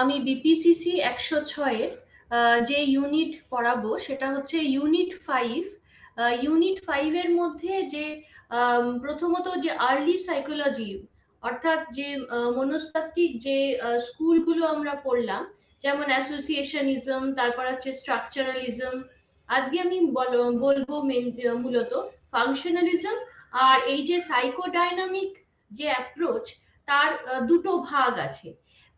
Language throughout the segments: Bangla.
আমি বিপিসিসি 106 এর যে ইউনিট পড়াবো সেটা হচ্ছে ইউনিট 5। ইউনিট 5 এর মধ্যে যে প্রথমত যে আর্লি সাইকোলজি, অর্থাৎ যে মনস্তাত্ত্বিক যে স্কুলগুলো আমরা পড়লাম, যেমন অ্যাসোসিয়েশনিজম, তারপর আছে স্ট্রাকচারালিজম। আজকে আমি বলবো মূলত ফাংশনালিজম। আর এই যে সাইকোডাইনামিক যে অ্যাপ্রোচ, তার দুটো ভাগ আছে।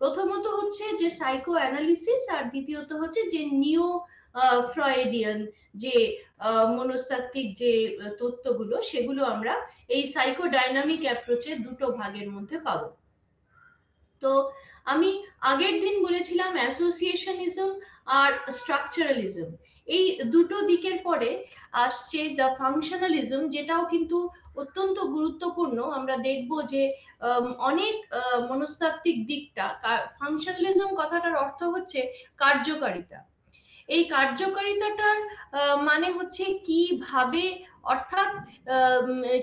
প্রথমত হচ্ছে যে সাইকো অ্যানালিসিস, আর দ্বিতীয়ত হচ্ছে যে নিও ফ্রয়েডিয়ান যে মনস্তাত্ত্বিক যে তত্ত্বগুলো, সেগুলো আমরা এই সাইকো ডাইনামিক অ্যাপ্রোচের দুটো ভাগের মধ্যে পাবো। তো আমি আগের দিন বলেছিলাম অ্যাসোসিয়েশনিজম আর স্ট্রাকচারালিজম, এই দুটো দিকের পরে আসছে দ্য ফাংশনালিজম, যেটাও কিন্তু অত্যন্ত গুরুত্বপূর্ণ। আমরা দেখব যে অনেক মনস্তাত্ত্বিক দিকটা, ফাংশনালিজম কথাটার অর্থ হচ্ছে কার্যকারিতা। এই কার্যকারিতাটার মানে হচ্ছে কিভাবে, অর্থাৎ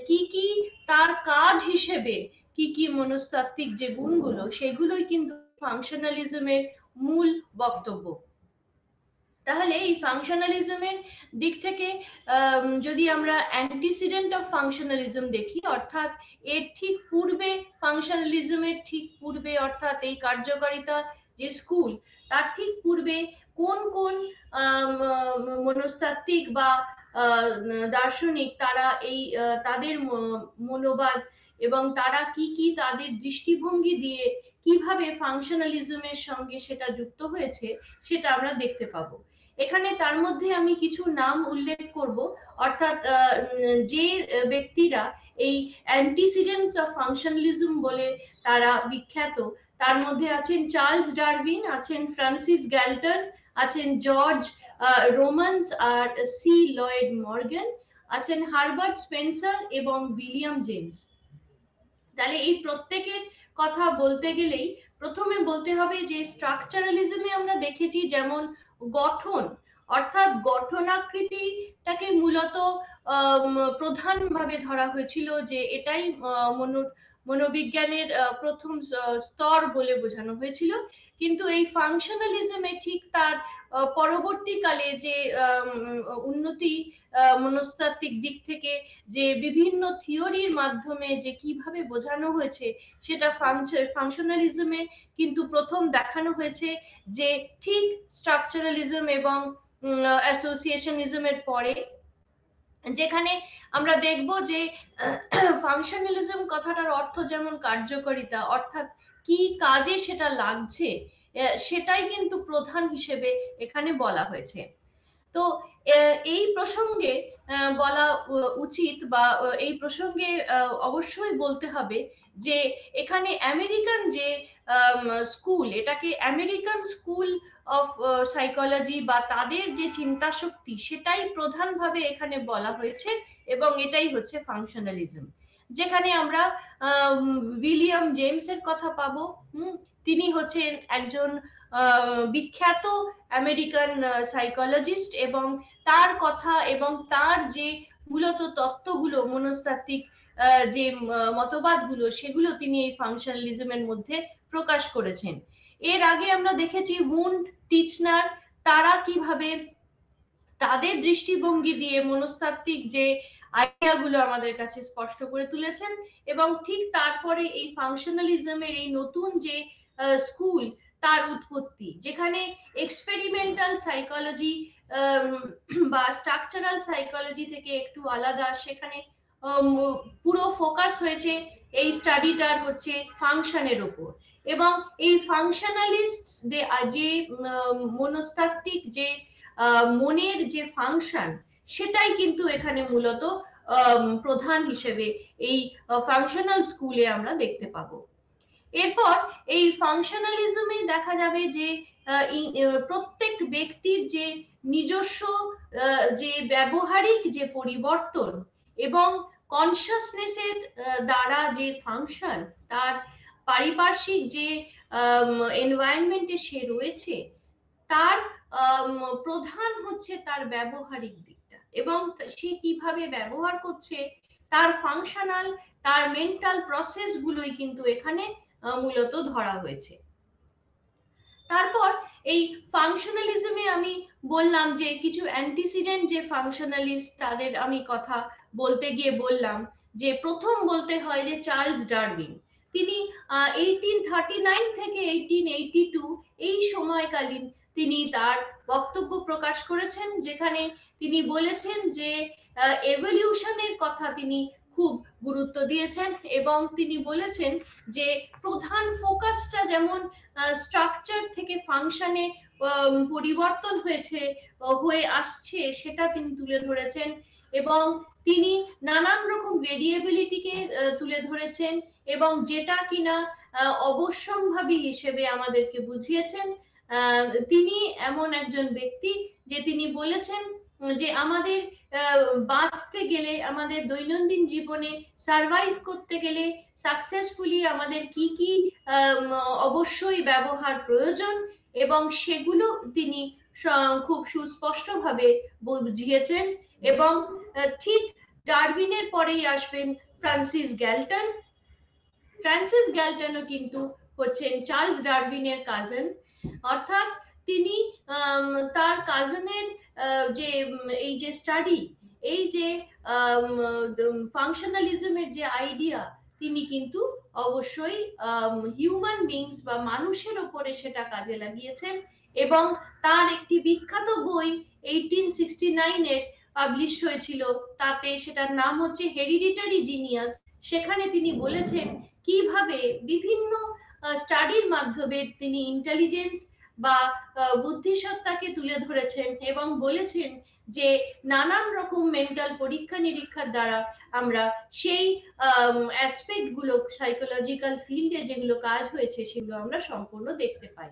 কি কি তার কাজ হিসেবে কি কি মনস্তাত্ত্বিক যে গুণগুলো, সেগুলোই কিন্তু ফাংশনালিজমের মূল বক্তব্য। তাহলে এই ফাংশনালিজমের দিক থেকে যদি আমরা অ্যান্টিসিডেন্ট অফ ফাংশনালিজম দেখি, অর্থাৎ এর ঠিক পূর্বে, ফাংশনালিজমের ঠিক পূর্বে, অর্থাৎ এই কার্যকারিতা যে স্কুল, তার ঠিক পূর্বে কোন কোন মনস্তাত্ত্বিক বা দার্শনিক তারা এই তাদের মনোবাদ এবং তারা কি কি তাদের দৃষ্টিভঙ্গি দিয়ে কিভাবে ফাংশনালিজমের সঙ্গে সেটা যুক্ত হয়েছে, সেটা আমরা দেখতে পাবো। এখানে তার মধ্যে আমি কিছু নাম উল্লেখ করব, অর্থাৎ যে ব্যক্তিরা এই অ্যান্টিসিডেন্টস অফ ফাংশনালিজম বলে তারা বিখ্যাত, তার মধ্যে আছেন চার্লস ডারউইন, আছেন ফ্রান্সিস গ্যালটন, আছেন জর্জ রোমান্স আর সি লয়েড মর্গান, আছেন হারবার্ট স্পেন্সার এবং উইলিয়াম জেমস। তাহলে এই প্রত্যেকের কথা বলতে গেলেই প্রথমে বলতে হবে যে স্ট্রাকচারালিজমে আমরা দেখেছি যেমন গঠন, অর্থাৎ গঠনাকৃতিটাকে মূলত প্রধানভাবে ধরা হয়েছিল, যে এটাই মনোবিজ্ঞানের প্রথম স্তর বলে বোঝানো হয়েছিল। কিন্তু এই ফাংশনালিজমে ঠিক তার পরবর্তীকালে যে উন্নতি মনস্তাত্ত্বিক দিক থেকে যে বিভিন্ন থিওরির মাধ্যমে যে কিভাবে বোঝানো হয়েছে, সেটা ফাংশনালিজমে কিন্তু প্রথম দেখানো হয়েছে, যে ঠিক স্ট্রাকচারালিজম এবং অ্যাসোসিয়েশনিজমের পরে, যেখানে আমরা দেখব যে ফাংশনালিজম কথাটার অর্থ যেমন কার্যকারিতা, অর্থাৎ কি কাজে সেটা লাগছে, সেটাই কিন্তু প্রধান হিসেবে এখানে বলা হয়েছে। তো এই প্রসঙ্গে বলা উচিত, বা এই প্রসঙ্গে অবশ্যই বলতে হবে যে এখানে আমেরিকান যে স্কুল, এটাকে আমেরিকান স্কুল অফ সাইকোলজি বা তাদের যে চিন্তা শক্তি, সেটাই প্রধানভাবে এখানে বলা হয়েছে, এবং এটাই হচ্ছে ফাংশনালিজম। যেখানে আমরা উইলিয়াম জেমস এর কথা পাবো। তিনি হচ্ছেন একজন বিখ্যাত আমেরিকান সাইকোলজিস্ট, এবং তার কথা এবং তার যে মূলত তত্ত্বগুলো, মনস্তাত্ত্বিক যে মতবাদগুলো, সেগুলো তিনি এই ফাংশনালিজমের মধ্যে প্রকাশ করেছেন। এর আগে আমরা দেখেছি উন্ড, টিচনার, তারা কিভাবে তাদের দৃষ্টিভঙ্গি দিয়ে মনস্তাত্ত্বিক যে আইডিয়াগুলো আমাদের কাছে স্পষ্ট করে তুলেছেন। এবং ঠিক তারপরে এই ফাংশনালিজমের এই নতুন যে স্কুল, তার উৎপত্তি, যেখানে এক্সপেরিমেন্টাল সাইকোলজি বা স্ট্রাকচারাল সাইকোলজি থেকে একটু আলাদা, সেখানে পুরো ফোকাস হয়েছে এই স্টাডিটার হচ্ছে ফাংশনের উপর। এবং এই ফাংশনালিস্ট যে মনস্তাত্ত্বিক যে মনের যে ফাংশন, সেটাই কিন্তু এখানে মূলত প্রধান হিসেবে এই ফাংশনাল স্কুলে আমরা দেখতে পাবো। এরপর এই ফাংশনালিজমে দেখা যাবে যে প্রত্যেক ব্যক্তির যে নিজস্ব যে ব্যবহারিক যে পরিবর্তন এবং কনসাসনেসের দ্বারা যে ফাংশন, তার পারিপার্শ্বিক যে এনভায়রনমেন্টে সে রয়েছে, তার প্রধান হচ্ছে তার ব্যবহারিক দিকটা, এবং সে কিভাবে ব্যবহার করছে, তার ফাংশনাল, তার মেন্টাল প্রসেস গুলোই কিন্তু এখানে মূলত ধরা হয়েছে। তারপর এই ফাংশনালিজমে আমি বললাম যে কিছু অ্যান্টিসিডেন্ট যে ফাংশনালিস্ট তাদের আমি কথা বলতে গিয়ে বললাম যে প্রথম বলতে হয় যে চার্লস ডারউইন। তিনি 1839 থেকে 1882 এই সময়কালীন তিনি তার বক্তব্য প্রকাশ করেছেন, যেখানে তিনি বলেছেন যে এভলিউশনের কথা তিনি খুব গুরুত্ব দিয়েছেন, এবং তিনি বলেছেন যে প্রধান ফোকাসটা যেমন স্ট্রাকচার থেকে ফাংশনে পরিবর্তন হয়ে আসছে সেটা তিনি তুলে ধরেছেন, এবং তিনি নানান রকম ভেরিয়েবিলিটিকে তুলে ধরেছেন, এবং যেটা কিনা অবশ্যম্ভাবী হিসেবে আমাদেরকে বুঝিয়েছেন। তিনি এমন একজন ব্যক্তি যে তিনি বলেছেন যে আমাদের বাঁচতে গেলে, আমাদের দৈনন্দিন জীবনে সার্ভাইভ করতে গেলে সাকসেসফুলি আমাদের কি কি অবশ্যই ব্যবহার প্রয়োজন, এবং সেগুলো তিনি খুব সুস্পষ্টভাবে বুঝিয়েছেন। এবং ঠিক ডারউইনের পরেই আসবেন ফ্রান্সিস গ্যালটন। ফ্রান্সিস গ্যালটনও কিন্তু হচ্ছেন চার্লস ডারউইনের কাজিন, অর্থাৎ তিনি তার কাজিনের যে এই যে স্টাডি, এই যে ফাংশনালিজমের যে আইডিয়া, তিনি কিন্তু অবশ্যই হিউম্যান বিংস বা মানুষের ওপরে সেটা কাজে লাগিয়েছেন। এবং তার একটি বিখ্যাত বই 1869 পাবলিশ হয়েছিল, তাতে সেটার নাম হচ্ছে হেরিডিটারি জিনিয়াস। সেখানে তিনি বলেছেন কিভাবে বিভিন্ন স্টাডির মাধ্যমে তিনি ইন্টেলিজেন্স বা বুদ্ধিসত্তাকে তুলে ধরেছেন, এবং বলেছেন যে নানান রকম মেন্টাল পরীক্ষা নিরীক্ষার দ্বারা আমরা সেই অ্যাসপেক্ট গুলো সাইকোলজিক্যাল ফিল্ডে যেগুলো কাজ হয়েছে সেগুলো আমরা সম্পূর্ণ দেখতে পাই।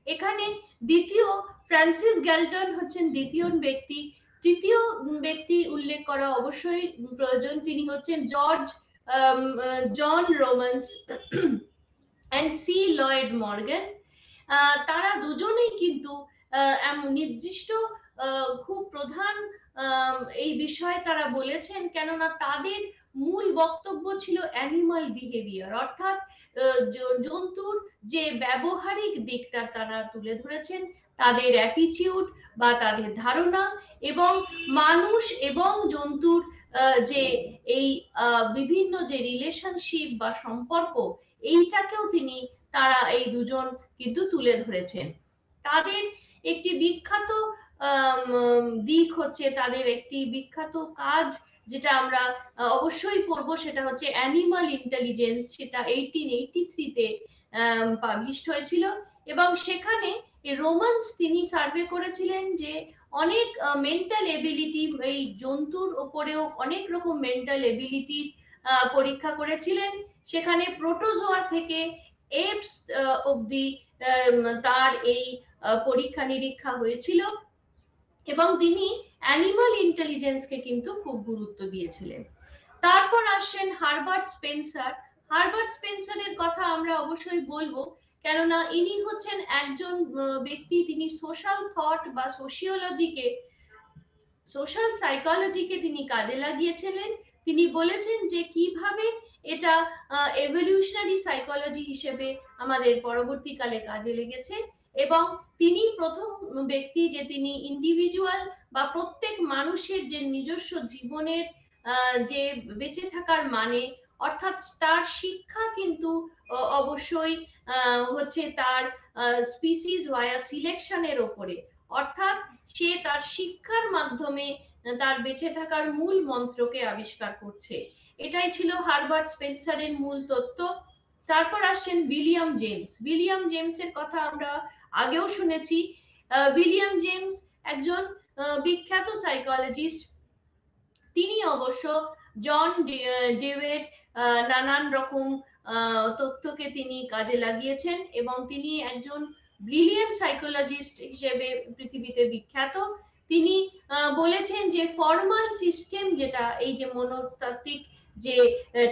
এখানে দ্বিতীয় ফ্রান্সিস গ্যালটন হচ্ছেন দ্বিতীয় ব্যক্তি। তৃতীয় ব্যক্তি উল্লেখ করা অবশ্যই প্রয়োজন, তিনি হচ্ছেন John Romanes and C Lloyd Morgan. তারা দুজনেই কিন্তু নির্দিষ্ট খুব প্রধান এই বিষয়ে তারা বলেছেন, কেননা তাদের মূল বক্তব্য ছিল অ্যানিমাল বিহেভিয়ার, অর্থাৎ জন্তুর যে ব্যবহারিক দিকটা তারা তুলে ধরেছেন, তাদের অ্যাটিটিউড বা তাদের ধারণা, এবং মানুষ এবং জন্তুর যে এই বিভিন্ন যে রিলেশনশিপ বা সম্পর্ক, এইটাকেও তারা এই দুজন কিন্তু তুলে ধরেছেন। তাদের একটি বিখ্যাত দিক হচ্ছে, তাদের একটি বিখ্যাত কাজ যেটা আমরা অবশ্যই পড়বো, সেটা হচ্ছে অ্যানিমাল ইন্টেলিজেন্স, সেটা 1883 তে পাবলিশ হয়েছিল। এবং সেখানে রোমান্স তিনি সার্ভে করেছিলেন যে অনেক মেন্টাল এবিলিটি, এই জন্তুর ওপরেও অনেক রকম মেন্টাল এবিলিটির পরীক্ষা করেছিলেন। সেখানে প্রোটোজোয়া থেকে এপস অবধি তার এই পরীক্ষা নিরীক্ষা হয়েছিল, এবং তিনি অ্যানিমাল ইন্টেলিজেন্সকে কিন্তু খুব গুরুত্ব দিয়েছিলেন। তারপর আসছেন হারবার্ট স্পেন্সার। হারবার্ট স্পেন্সারের কথা আমরা অবশ্যই বলবো, কেননা ইনি হচ্ছেন একজন ব্যক্তি, তিনি সোশ্যাল থট বা সোশ্যাল সাইকোলজিকে তিনি কাজে লাগিয়েছিলেন। তিনি বলেছেন যে কিভাবে এটা এভলিউশনারি সাইকোলজি হিসেবে আমাদের পরবর্তীকালে কাজে লেগেছে, এবং তিনি প্রথম ব্যক্তি যে তিনি ইন্ডিভিজুয়াল বা প্রত্যেক মানুষের যে নিজস্ব জীবনের যে বেঁচে থাকার মানে, অর্থাৎ তার শিক্ষা কিন্তু অবশ্যই হচ্ছে তার স্পিসিস ভায়া সিলেকশনের ওপরে, অর্থাৎ সে তার শিক্ষার মাধ্যমে তার বেঁচে থাকার মূল মন্ত্রকে আবিষ্কার করছে। এটাই ছিল হারবার্ট স্পেন্সারের মূল তত্ত্ব। তারপর আসছেন উইলিয়াম জেমস। উইলিয়াম জেমসের কথা আমরা আগেও শুনেছি। উইলিয়াম জেমস একজন বিখ্যাত সাইকোলজিস্ট। তিনি অবশ্য জন ডেভিড নানান রকম তথ্যকে তিনি কাজে লাগিয়েছেন, এবং তিনি একজন ব্রিলিয়ান্ট সাইকোলজিস্ট হিসেবে পৃথিবীতে বিখ্যাত। তিনি বলেছেন যে ফর্মাল সিস্টেম, যেটা এই যে মনস্তাত্ত্বিক যে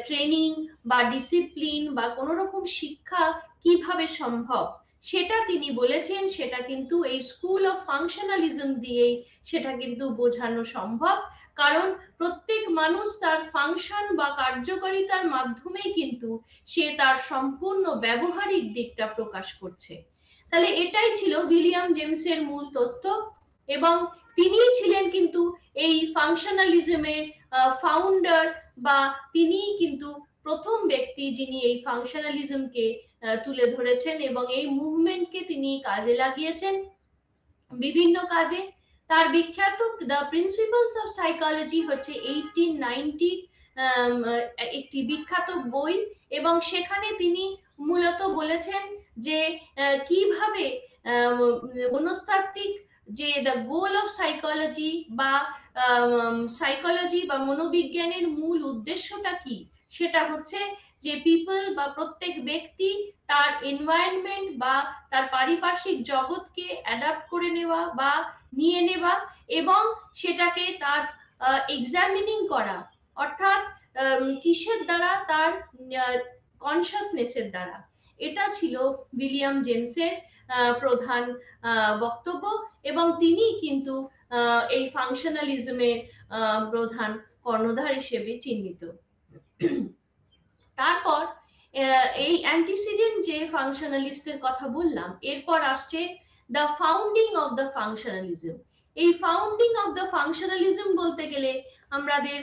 ট্রেনিং বা ডিসিপ্লিন বা কোনো রকম শিক্ষা কিভাবে সম্ভব, সেটা তিনি বলেছেন সেটা কিন্তু এই স্কুল অফ ফাংশনালিজম দিয়েই সেটা কিন্তু বোঝানো সম্ভব। কারণ প্রত্যেক মানুষ তার ফাংশন বা কার্যকারিতার মাধ্যমেই কিন্তু সে তার সম্পূর্ণ ব্যবহারিক দিকটা প্রকাশ করছে। তাহলে এটাই ছিল উইলিয়াম জেমসের মূল তথ্য, এবং তিনিই ছিলেন কিন্তু এই ফাংশনালিজমের ফাউন্ডার, বা তিনিই কিন্তু প্রথম ব্যক্তি যিনি এই ফাংশনালিজমকে তুলে ধরেছেন এবং এই মুভমেন্টকে তিনি কাজে লাগিয়েছেন বিভিন্ন কাজে। তার বিখ্যাত দ্য প্রিন্সিপালস অফ সাইকোলজি হচ্ছে 1890 একটি বিখ্যাত বই, এবং সেখানে তিনি মূলত বলেছেন যে কিভাবে মনস্তাত্ত্বিক যে দ্য গোল অফ সাইকোলজি বা সাইকোলজি বা মনোবিজ্ঞানের মূল উদ্দেশ্যটা কি, সেটা হচ্ছে যে পিপল বা প্রত্যেক ব্যক্তি তার এনভায়রনমেন্ট বা তার পারিপার্শ্বিক জগৎকে অ্যাডাপ্ট করে নেওয়া বা নিয়ে নেওয়া, এবং সেটাকে তার এক্সামিনিং করা, অর্থাৎ কিসের দ্বারা, তার কনসাসনেসের দ্বারা। এটা ছিল উইলিয়াম জেমসের প্রধান বক্তব্য, এবং তিনি কিন্তু এই ফাংশনালিজমের প্রধান কর্ণধার হিসেবে চিহ্নিত। তারপর এই অ্যান্টিসিডেন্ট যে ফাংশনালিস্টের কথা বললাম, এরপর আসছে the founding of the functionalism. এই ফাউন্ডিং অফ দ্য ফাংশনালিজম বলতে গেলে আমাদের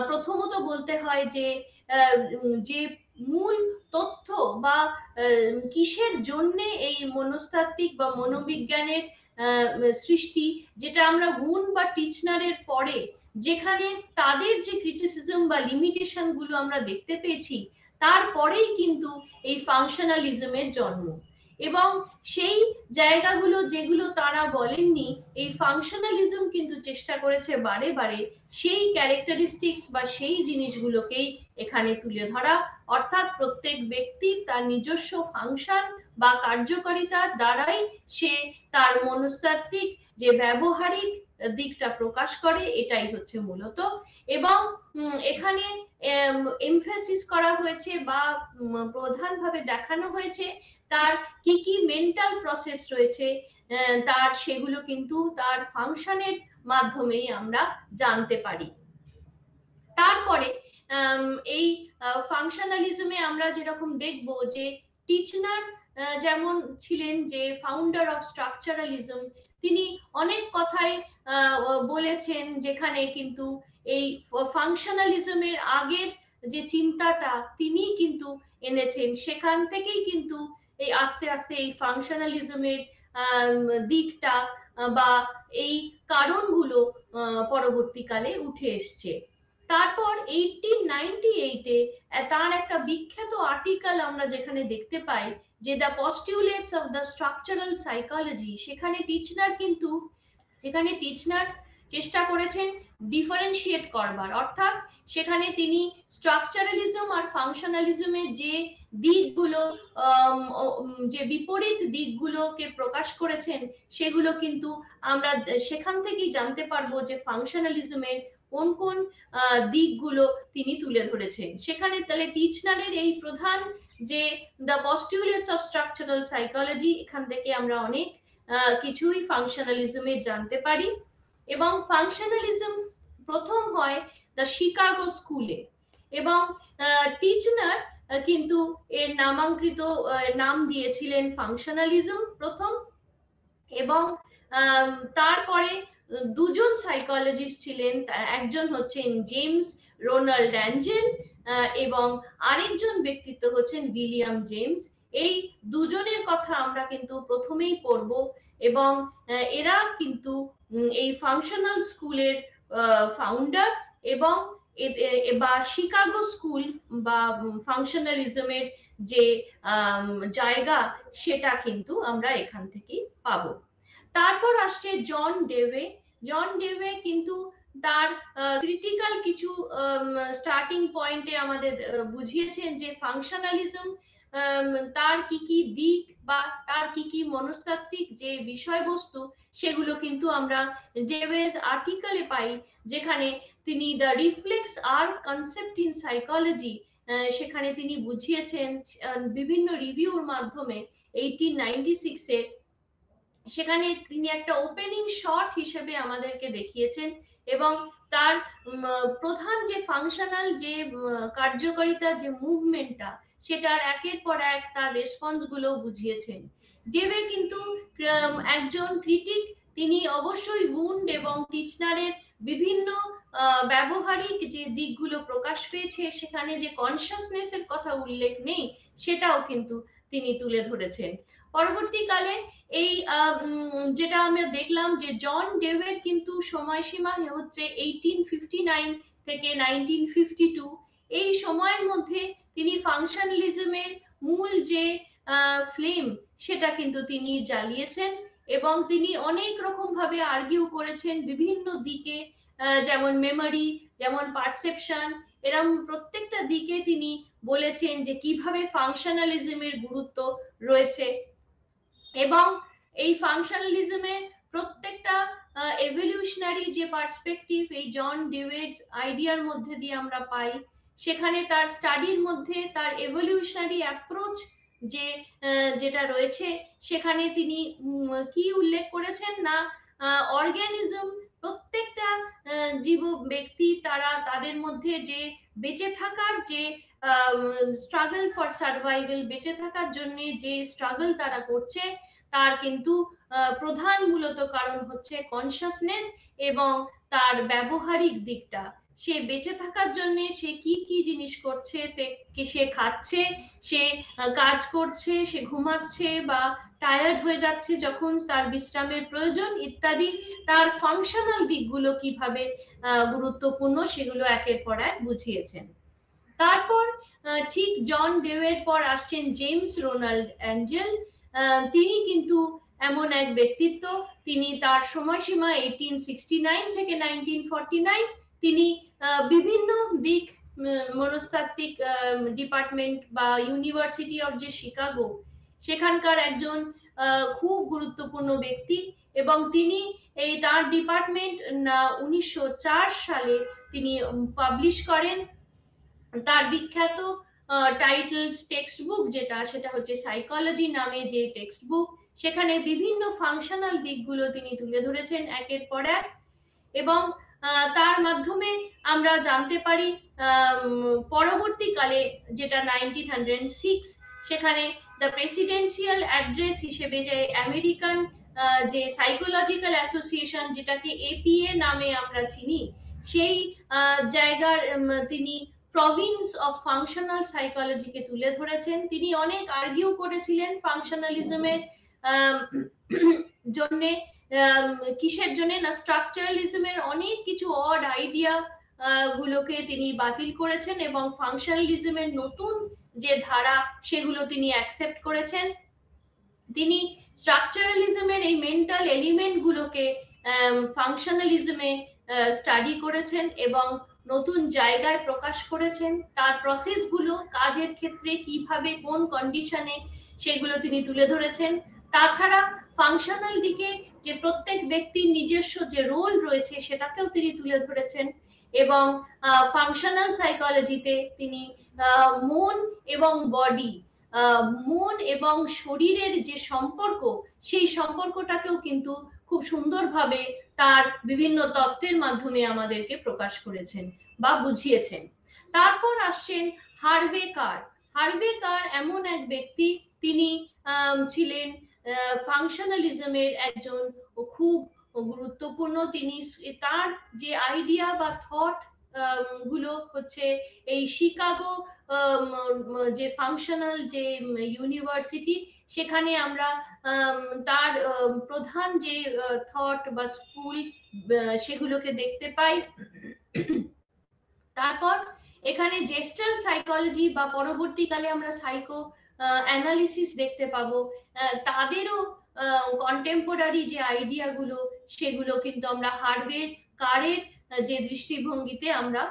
প্রথমত বলতে হয় যে যে মূল তথ্য বা কিসের জন্য এই মনস্তাত্ত্বিক বা মনোবিজ্ঞানের সৃষ্টি, যেটা আমরা উন বা টিচনারের পরে যেখানে তাদের যে ক্রিটিসিজম বা লিমিটেশন গুলো আমরা দেখতে পেয়েছি, তারপরেই কিন্তু এই ফাংশনালিজমের জন্ম। এবং সেই জায়গাগুলো যেগুলো তারা বলেননি, এই ফাংশনালিজম কিন্তু চেষ্টা করেছে বারে বারে সেই ক্যারেক্টারিস্টিক্স বা সেই জিনিসগুলোকেই এখানে তুলে ধরা, অর্থাৎ প্রত্যেক ব্যক্তির তার নিজস্ব ফাংশন বা কার্যকারিতার দ্বারাই সে তার মনস্তাত্ত্বিক যে ব্যবহারিক দিকটা প্রকাশ করে, এটাই হচ্ছে মূলত। এবং এখানে এমফাসিস করা হয়েছে বা প্রধানভাবে দেখানো হয়েছে তার কি কি মেন্টাল প্রসেস রয়েছে, তার সেগুলো কিন্তু তার ফাংশনের মাধ্যমেই আমরা জানতে পারি। তারপরে এই ফাংশনালিজমে আমরা যেরকম দেখব যে টিচনার যেমন ছিলেন যে ফাউন্ডার অফ স্ট্রাকচারালিজম, তিনি অনেক কথাই বলেছেন, যেখানে কিন্তু এই ফাংশনালিজমের আগের যে চিন্তাটা তিনি কিন্তু এনেছেন, সেখান থেকেই কিন্তু এই আস্তে আস্তে এই ফাংশনালিজমের দিকটা বা এই কারণগুলো পরবর্তীকালে উঠে এসছে। তারপর 1898-এ তার একটা বিখ্যাত আর্টিকেল আমরা যেখানে দেখতে পাই যে the postulates of the structural psychology, সেখানে টিচনার চেষ্টা করেছেন ডিফারেন্সিয়েট করবার, অর্থাৎ সেখানে তিনি স্ট্রাকচারালিজম আর ফাংশনালিজমের যে দিকগুলো যে বিপরীত দিকগুলোকে প্রকাশ করেছেন, সেগুলো কিন্তু আমরা সেখান থেকেই জানতে পারবো যে ফাংশনালিজমের কোন কোন দিকগুলো তিনি তুলে ধরেছেন। সেখানে তাহলে টিচনারের এই প্রধান যে the postulates of structural psychology, এখান থেকে আমরা অনেক কিছুই ফাংশনালিজমের জানতে পারি। এবং ফাংশনালিজম প্রথম হয় দ্য শিকাগো স্কুলে, এবং টিচনার কিন্তু এর নামাঙ্কিত নাম দিয়েছিলেন ফাংশনালিজম প্রথম। এবং তারপরে দুজন সাইকোলজিস্ট ছিলেন, একজন হচ্ছেন জেমস রোনাল্ড অ্যাঞ্জেল এবং আরেকজন ব্যক্তিত্ব হচ্ছেন উইলিয়াম জেমস। এই দুজনের কথা আমরা কিন্তু প্রথমেই পড়ব, এবং এরা কিন্তু এই ফাংশনাল স্কুলের ফাউন্ডার, এবং বা শিকাগো স্কুল বা ফাংশনালিজমের যে জায়গা, সেটা কিন্তু আমরা এখান থেকেই পাবো। তারপর আসছে জন ডেভে কিন্তু তার ক্রিটিক্যাল কিছু স্টার্টিং পয়েন্টে আমাদের বুঝিয়েছেন যে ফাংশনালিজম তার কি কি দিক বা তার কি কি মনস্তাত্ত্বিক যে বিষয়বস্তু, সেগুলো কিন্তু আমরা ডেভেস আর্টিকেলে পাই, যেখানে তিনি the reflex arc concept in psychology, সেখানে তিনি বুঝিয়েছেন বিভিন্ন রিভিউর মাধ্যমে 1896-এ। সেখানে তিনি একটা ওপেনিং শট হিসেবে আমাদেরকে দেখিয়েছেন, এবং তার প্রধান যে ফাংশনাল যে কার্যকারিতা যে মুভমেন্টটা, সেটার একের পর এক তার রেসপন্স গুলো বুঝিয়েছেন। ডেভে কিন্তু একজন ক্রিটিক, তিনি অবশ্যই উন্ড এবং টিচনারের বিভিন্ন ব্যবহারিক যে দিকগুলো প্রকাশ পেয়েছে, সেখানে যে কনসাসনেসের কথা উল্লেখ নেই, সেটাও কিন্তু তিনি তুলে ধরেছেন। পরবর্তীকালে এই যেটা আমরা দেখলাম যে জন ডেভের কিন্তু সময়সীমা হচ্ছে 1859 থেকে 1952। এই সময়ের মধ্যে তিনি ফাংশনালিজমের মূল যে ফ্লেম, সেটা কিন্তু তিনি জ্বালিয়েছেন এবং তিনি অনেক রকম ভাবে আর্গিউ করেছেন বিভিন্ন দিকে, যেমন মেমোরি, যেমন পারসেপশন, এরকম প্রত্যেকটা দিকে তিনি বলেছেন যে কিভাবে ফাংশনালিজমের গুরুত্ব রয়েছে। এবং এই ফাংশনালিজমের প্রত্যেকটা এভলিউশনারি যে পার্সপেক্টিভ এই জন ডেভিড আইডিয়ার মধ্যে দিয়ে আমরা পাই, সেখানে তার স্টাডির মধ্যে তার এভলিউশনারি অ্যাপ্রোচ যে যেটা রয়েছে, সেখানে তিনি কি উল্লেখ করেছেন না, অর্গানিজম, প্রত্যেকটা জীব ব্যক্তি, তারা তাদের মধ্যে যে বেঁচে থাকার যে স্ট্রাগল ফর সার্ভাইভাল, বেঁচে থাকার জন্য যে স্ট্রাগল তারা করছে, তার কিন্তু প্রধান মূলত কারণ হচ্ছে কনসাসনেস এবং তার ব্যবহারিক দিকটা। সে বেঁচে থাকার জন্য সে কি কি জিনিস করছে, সে খাচ্ছে, সে কাজ করছে, সে ঘুমাচ্ছে বা টায়ার্ড হয়ে যাচ্ছে যখন তার বিশ্রামের প্রয়োজন ইত্যাদি, তার ফাংশনাল দিকগুলো কিভাবে গুরুত্বপূর্ণ, সেগুলো একের পর এক বুঝিয়েছেন। তারপর ঠিক জন ডেওয়ের পর আসছেন জেমস রোনাল্ড অ্যাঞ্জেল। তিনি কিন্তু এমন এক ব্যক্তিত্ব, তিনি তার সময়সীমা 1869 থেকে 1949। তিনি বিভিন্ন দিক, মনস্তাত্ত্বিক ডিপার্টমেন্ট বা ইউনিভার্সিটি অফ যে শিকাগো, সেখানকার একজন খুব গুরুত্বপূর্ণ ব্যক্তি এবং তিনি এই তার ডিপার্টমেন্ট 1904 সালে তিনি পাবলিশ করেন তার বিখ্যাত টাইটেল টেক্সট বুক, যেটা সেটা হচ্ছে সাইকোলজি নামে যে টেক্সট বুক। সেখানে বিভিন্ন ফাংশনাল দিকগুলো তিনি তুলে ধরেছেন একের পর এক এবং তার মাধ্যমে আমরা জানতে পারি পরবর্তীকালে যেটা 1906, সেখানে দ্য প্রেসিডেন্সিয়াল অ্যাড্রেস হিসেবে যে আমেরিকান যে সাইকোলজিক্যাল অ্যাসোসিয়েশন, যেটাকে এপিএ নামে আমরা চিনি, সেই জায়গার তিনি প্রভিন্স অফ ফাংশনাল সাইকোলজিকে তুলে ধরেছেন। তিনি অনেক আর্গিউ করেছিলেন ফাংশনালিজমের জন্য, কিসের জন্য না, স্ট্রাকচারালিজমের অনেক কিছু অড আইডিয়া গুলোকে তিনি বাতিল করেছেন এবং ফাংশনালিজমের নতুন যে ধারা, সেগুলো তিনি অ্যাকসেপ্ট করেছেন। তিনি স্ট্রাকচারালিজমের এই মেন্টাল এলিমেন্ট গুলোকে ফাংশনালিজমে স্টাডি করেছেন এবং নতুন জায়গায় প্রকাশ করেছেন। তার প্রসেসগুলো কাজের ক্ষেত্রে কিভাবে কোন কন্ডিশনে, সেগুলো তিনি তুলে ধরেছেন। তাছাড়া ফাংশনাল দিকে যে প্রত্যেক ব্যক্তির নিজস্ব যে রোল রয়েছে, সেটাকেও তিনি তুলে ধরেছেন এবং ফাংশনাল সাইকোলজিতে তিনি মন এবং বডি, মন এবং শরীরের যে সম্পর্ক, সেই সম্পর্কটাকেও কিন্তু খুব সুন্দরভাবে তার বিভিন্ন তত্ত্বের মাধ্যমে আমাদেরকে প্রকাশ করেছেন বা বুঝিয়েছেন। তারপর আসছেন হার্ভে কার। হার্ভে কার এমন এক ব্যক্তি, তিনি ছিলেন ফাংশনালিজমের একজন খুব গুরুত্বপূর্ণ। তিনি তার যে আইডিয়া বা থট গুলো হচ্ছে এই শিকাগো যে ফাংশনাল যে ইউনিভার্সিটি, সেখানে আমরা তার প্রধান যে থট বা স্কুল, সেগুলোকে দেখতে পাই। তারপর এখানে জেস্টাল সাইকোলজি বা পরবর্তীকালে আমরা সাইকো অ্যানালিসিস দেখতে পাবো। তাদেরও কন্টেম্পোরারি যে আইডিয়া গুলো, সেগুলো কিন্তু আমরা হার্ভে কারের যে দৃষ্টিভঙ্গিতে আমরা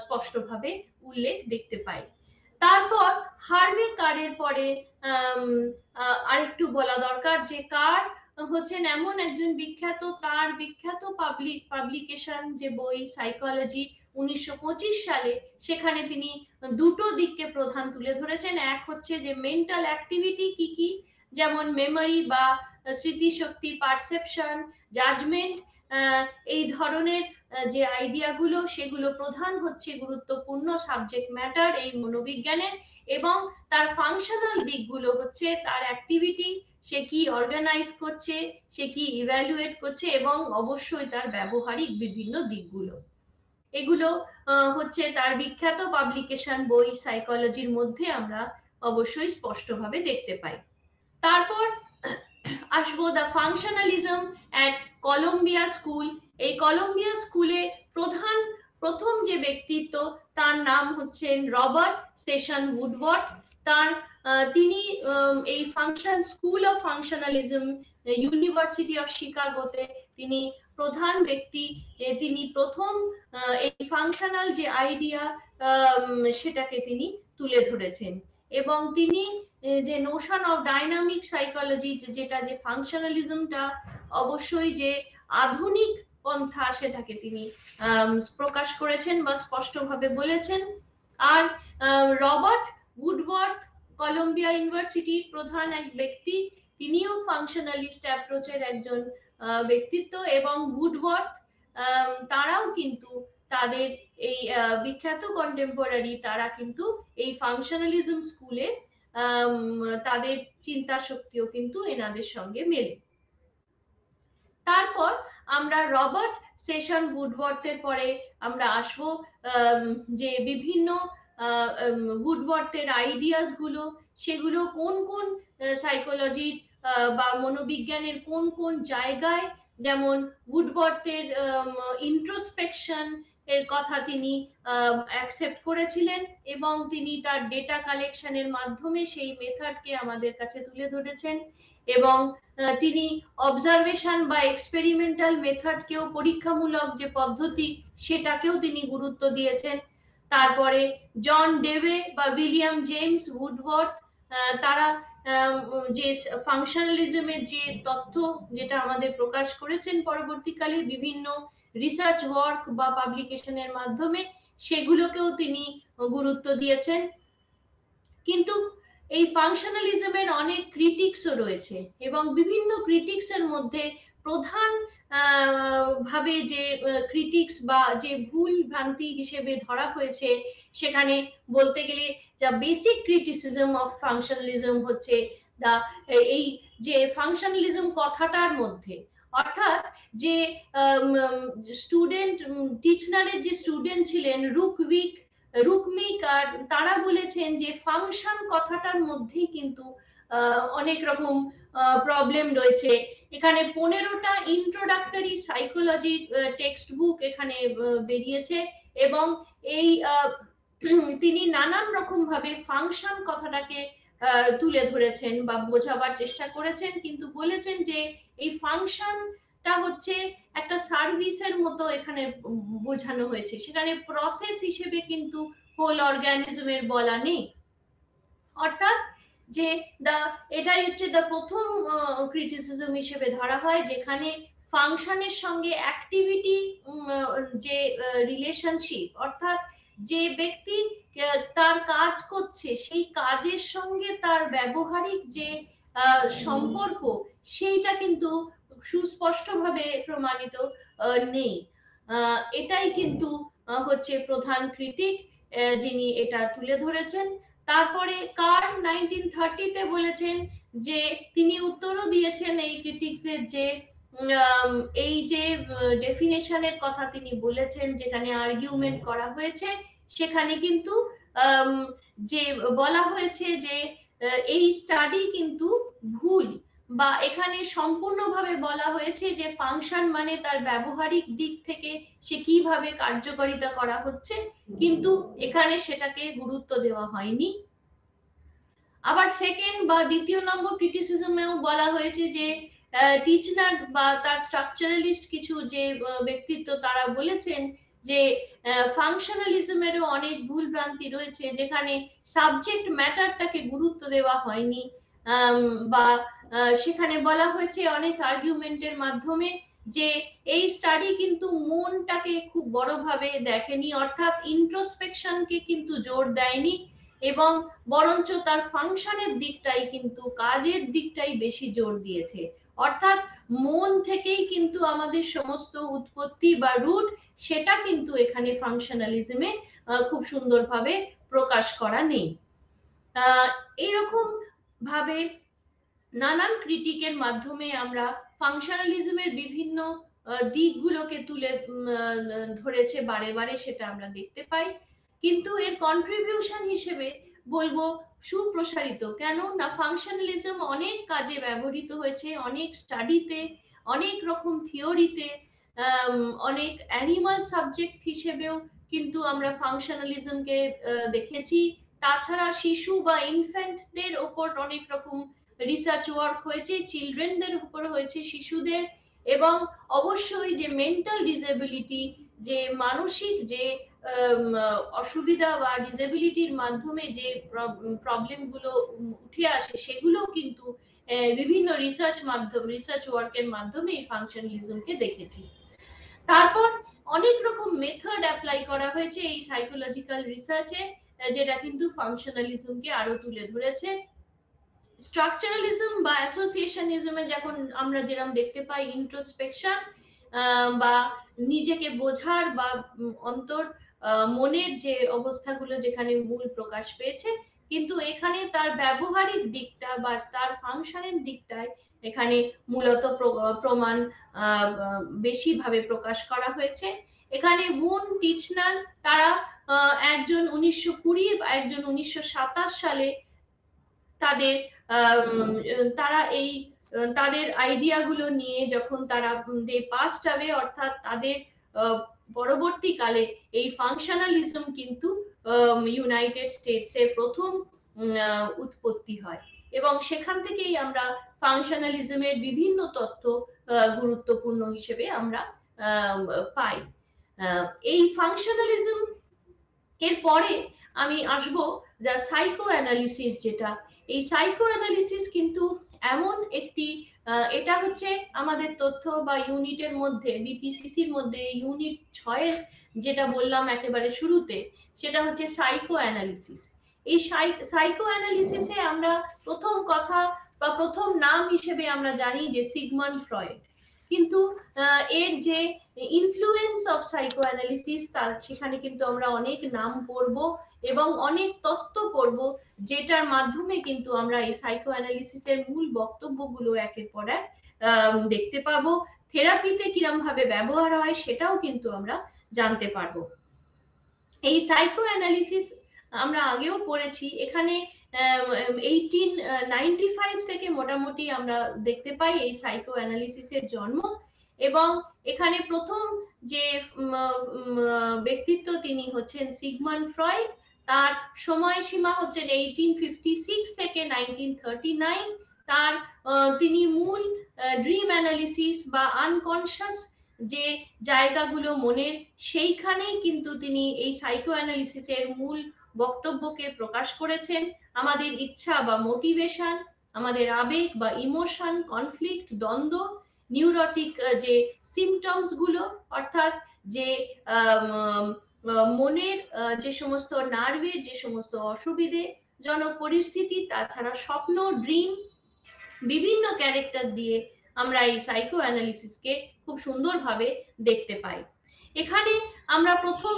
স্পষ্টভাবে উল্লেখ দেখতে পাই। তারপর হার্ভে কারের পরে আরেকটু বলা দরকার যে কার হচ্ছেন এমন একজন বিখ্যাত, তার বিখ্যাত পাবলিকেশন যে বই সাইকোলজি 1925 সালে, সেখানে তিনি দুটো দিককে প্রধান তুলে ধরেছেন। এক হচ্ছে যে মেন্টাল অ্যাক্টিভিটি কি কি, যেমন মেমোরি বা স্মৃতিশক্তি, পারসেপশন, জাজমেন্ট, এই ধরনের যে আইডিয়া গুলো, সেগুলো প্রধান হচ্ছে গুরুত্বপূর্ণ সাবজেক্ট ম্যাটার এই মনোবিজ্ঞানের। এবং তার ফাংশনাল দিকগুলো হচ্ছে তার অ্যাক্টিভিটি, সে কি অর্গানাইজ করছে, সে কি ইভ্যালুয়েট করছে, এবং অবশ্যই তার ব্যবহারিক বিভিন্ন দিকগুলো। এগুলো হচ্ছে তার বিখ্যাত পাবলিকেশন বই সাইকোলজির মধ্যে আমরা অবশ্যই স্পষ্টভাবে দেখতে পাই। তারপর আসবো the functionalism at Columbia school. এই কলম্বিয়া স্কুলে প্রথম যে ব্যক্তিত্ব, তার নাম হচ্ছেন রবার্ট সেশন উডওয়ার্ড। তিনি এই school of functionalism university of শিকাগোতে তিনি প্রধান ব্যক্তি, যে তিনি প্রথম এই ফাংশনাল যে আইডিয়া সেটাকে তিনি তুলে ধরেছেন। এবং তিনি যে নোশন অফ ডাইনামিক সাইকোলজি, যেটা যে ফাংশনালিজমটা অবশ্যই যে আধুনিক পন্থা, সেটাকে তিনি প্রকাশ করেছেন বা স্পষ্টভাবে বলেছেন। আর রবার্ট উডওয়ার্ড কলম্বিয়া ইউনিভার্সিটির প্রধান এক ব্যক্তি, তিনিও ফাংশনালিস্ট অ্যাপ্রোচের একজন ব্যক্তিত্ব। এবং উডওয়ার্ড তারাও কিন্তু তাদের এই বিখ্যাত কন্টেম্পোরারি, তারা কিন্তু এই ফাংশনালিজম স্কুলে তাদের চিন্তা শক্তিও কিন্তু এনাদের সঙ্গে মেলে। তারপর আমরা রবার্ট সেশন উডওয়ার্থের পরে আমরা আসবো যে বিভিন্ন উডওয়ার্থের আইডিয়াস গুলো, সেগুলো কোন কোন সাইকোলজির বা মনোবিজ্ঞানের কোন কোন জায়গায়, যেমন উডওয়ার্থের ইন্ট্রোস্পেকশন এর কথা তিনি অ্যাকসেপ্ট করেছিলেন, এবং তিনি তার ডেটা কালেকশনের মাধ্যমে সেই মেথডকে আমাদের কাছে তুলে ধরেছেন। এবং তিনি অবজারভেশন বা এক্সপেরিমেন্টাল মেথডকেও, পরীক্ষামূলক যে পদ্ধতি, সেটাকেও তিনি গুরুত্ব দিয়েছেন। তারপরে জন ডেভে বা উইলিয়াম জেমস উডওয়ার্থ, তারা যে ফাংশনালিজমের যে তথ্য, যেটা আমাদের প্রকাশ করেছেন পরবর্তীকালে বিভিন্ন রিসার্চ ওয়ার্ক বা পাবলিকেশনের মাধ্যমে, সেগুলোকেও তিনি গুরুত্ব দিয়েছেন। কিন্তু এই ফাংশনালিজমের অনেক ক্রিটিক্সও রয়েছে, এবং বিভিন্ন ক্রিটিক্সের মধ্যে প্রধান ভাবে যে ক্রিটিক্স বা যে ভুল ভ্রান্তি হিসেবে ধরা হয়েছে, সেখানে বলতে গেলে যা বেসিক ক্রিটিসিজম অফ ফাংশনালিজম হচ্ছে এই যে ফাংশনালিজম কথাটার মধ্যে, অর্থাৎ যে স্টুডেন্ট টিচনারের যে স্টুডেন্ট ছিলেন রুকমিক, আর তারা বলেছেন যে ফাংশন কথাটার মধ্যেই কিন্তু অনেক রকম প্রবলেম রয়েছে। এখানে 15টা ইন্ট্রোডাক্টরি সাইকোলজি টেক্সট বুক এখানে বেরিয়েছে, এবং এই তিনি নানান রকম ভাবে ফাংশন কথাটাকে তুলে ধরেছেন বা বোঝাবার চেষ্টা করেছেন, কিন্তু বলেছেন যে এই ফাংশনটা হচ্ছে একটা সার্ভিসের মতো এখানে বোঝানো হয়েছে, সেখানে প্রসেস হিসেবে কিন্তু হোল অর্গানিজমের বলা নেই। অর্থাৎ যে এটাই হচ্ছে প্রথম ক্রিটিসিজম হিসেবে ধরা হয়, যেখানে ফাংশনের সঙ্গে অ্যাক্টিভিটি যে রিলেশনশিপ, অর্থাৎ যে ব্যক্তি তার কাজ করছে, সেই কাজের সঙ্গে তার ব্যবহারিক যে সম্পর্ক, সেইটা কিন্তু সুস্পষ্টভাবে প্রমাণিত নেই। এটাই কিন্তু হচ্ছে প্রধান ক্রিটিক, যিনি এটা তুলে ধরেছেন। তারপরে কার্ল 1930-তে বলেছেন যে, তিনি উত্তরও দিয়েছেন এই ক্রিটিক্সের, যে এই যে ডেফিনেশনের কথা তিনি বলেছেন, যেখানে আর্গুমেন্ট করা হয়েছে, সেখানে কিন্তু যে বলা হয়েছে যে এই স্টাডি কিন্তু ভুল, বা এখানে সম্পূর্ণভাবে বলা হয়েছে যে ফাংশন মানে তার ব্যবহারিক দিক থেকে সে কিভাবে কার্যকারিতা করা হচ্ছে, কিন্তু এখানে সেটাকে গুরুত্ব দেওয়া হয়নি। আবার সেকেন্ড বা দ্বিতীয় নম্বর ক্রিটিসিজমেও বলা হয়েছে যে টিচনার বা তার স্ট্রাকচারালিস্ট কিছু যে ব্যক্তিত্ব, তারা বলেছেন যে ফাংশনালিজমেরও অনেক ভুল ভ্রান্তি রয়েছে, যেখানে সাবজেক্ট ম্যাটারটাকে গুরুত্ব দেওয়া হয়নি, বা সেখানে বলা হয়েছে অনেক আর্গুমেন্টের মাধ্যমে যে এই স্টাডি কিন্তু মনটাকে খুব বড়ভাবে দেখেনি, অর্থাৎ ইন্ট্রোস্পেকশনকে কিন্তু জোর দেয়নি, এবং বরঞ্চ তার ফাংশনের দিকটাই কিন্তু, কাজের দিকটাই বেশি জোর দিয়েছে। অর্থাৎ মন থেকেই কিন্তু আমাদের সমস্ত উৎপত্তি বা রুট, সেটা কিন্তু এখানে ফাংশনালিজমে খুব সুন্দরভাবে প্রকাশ করা নেই। এইরকম ভাবে নানান ক্রিটিকের মাধ্যমে আমরা ফাংশনালিজমের বিভিন্ন দিকগুলোকে তুলে ধরেছে বারে বারে, সেটা আমরা দেখতে পাই। কিন্তু এর কন্ট্রিবিউশন হিসেবে বলবো সুপ্রসারিত, কেন না ফাংশনালিজম অনেক কাজে ব্যবহৃত হয়েছে, অনেক স্টাডিতে, অনেক রকম থিওরিতে, অনেক অ্যানিমাল সাবজেক্ট হিসেবেও কিন্তু আমরা ফাংশনালিজমকে দেখেছি। তাছাড়া শিশু বা ইনফ্যান্টদের ওপর অনেক রকম রিসার্চ ওয়ার্ক হয়েছে, চিলড্রেনদের উপর হয়েছে, শিশুদের, এবং অবশ্যই যে মেন্টাল ডিসেবিলিটি, যে মানসিক যে অসুবিধা বা ডিসেবিলিটির মাধ্যমে যে প্রবলেম গুলো উঠে আসে, সেগুলো কিন্তু বিভিন্ন রিসার্চ ওয়ার্কের মাধ্যমে এই ফাংশনালিজমকে দেখেছি। তারপর অনেক রকম মেথড অ্যাপ্লাই করা হয়েছে এই সাইকোলজিক্যাল রিসার্চে, যেটা কিন্তু ফাংশনালিজমকে আরো তুলে ধরেছে। স্ট্রাকচারালিজম বা অ্যাসোসিয়েশনিজমে যখন আমরা যেরকম দেখতে পাই ইন্ট্রোস্পেকশন বা নিজেকে বোঝার বা অন্তর মনের যে অবস্থাগুলো যেখানে মূল প্রকাশ পেয়েছে, কিন্তু এখানে তার ব্যবহারিক দিকটা বা তার ফাংশনের দিকটায় এখানে মূলত প্রমাণ বেশি ভাবে প্রকাশ করা হয়েছে। এখানে উন টিচনার তারা একজন 1920 একজন 1927 সালে তাদের তারা এই তাদের আইডিয়া গুলো নিয়ে যখন তারা দে পাস্ট অ্যাওয়ে, অর্থাৎ তাদের পরবর্তীকালে এই ফাংশনালিজম কিন্তু ইউনাইটেড স্টেটসে প্রথম উৎপত্তি হয়, এবং সেখান থেকেই আমরা ফাংশনালিজমের বিভিন্ন তত্ত্ব গুরুত্বপূর্ণ হিসেবে আমরা পাই। এই ফাংশনালিজম এর পরে আমি আসবো যা সাইকো অ্যানালিসিস, যেটা এই সাইকো অ্যানালিসিস কিন্তু এমন একটি এটা হচ্ছে আমাদের তথ্য বা ইউনিটের মধ্যে, বিপিসিসির মধ্যে ইউনিট 6 যেটা বললাম একেবারে শুরুতে, সেটা হচ্ছে সাইকো অ্যানালিসিস। এই সাইকো অ্যানালিসিসে আমরা প্রথম কথা বা প্রথম নাম হিসেবে আমরা জানি যে সিগমন্ড ফ্রয়েড, কিন্তু এর যে ইনফ্লুয়েন্স অফ সাইকো অ্যানালিসিস, তার সেখানে কিন্তু আমরা অনেক নাম পড়ব এবং অনেক তত্ত্ব পড়ব, যেটার মাধ্যমে কিন্তু আমরা এই সাইকো অ্যানালিসিসের মূল বক্তব্যগুলো একের পর এক দেখতে পাবো। থেরাপিতে কিরম ভাবে ব্যবহার হয় সেটাও কিন্তু আমরা জানতে পারবো। এই সাইকো অ্যানালিসিস আমরা আগেও পড়েছি, এখানে 1895 থেকে মোটামুটি আমরা দেখতে পাই এই সাইকো অ্যানালিসিসের জন্ম, এবং এখানে প্রথম যে ব্যক্তিত্ব তিনি হচ্ছেন সিগমন্ড ফ্রয়েড। তার সময়সীমা হচ্ছেন 1856 থেকে 1939। তার তিনি মূল ড্রিম অ্যানালিসিস বা আনকনশাস যে জায়গাগুলো মনের, সেইখানেই কিন্তু তিনি এই সাইকো অ্যানালিসিসের মূল বক্তব্যকে প্রকাশ করেছেন। আমাদের ইচ্ছা বা মোটিভেশন, আমাদের আবেগ বা ইমোশন, কনফ্লিক্ট, দ্বন্দ্ব, নিউরোটিক যে সিমটমস গুলো, অর্থাৎ যে মনের যে সমস্ত নার্ভের যে সমস্ত অসুবিধে জনক পরিস্থিতি, তাছাড়া স্বপ্ন, ড্রিম, বিভিন্ন ক্যারেক্টার দিয়ে আমরা এই সাইকো অ্যানালিসিসকে খুব সুন্দরভাবে দেখতে পাই। এখানে আমরা প্রথম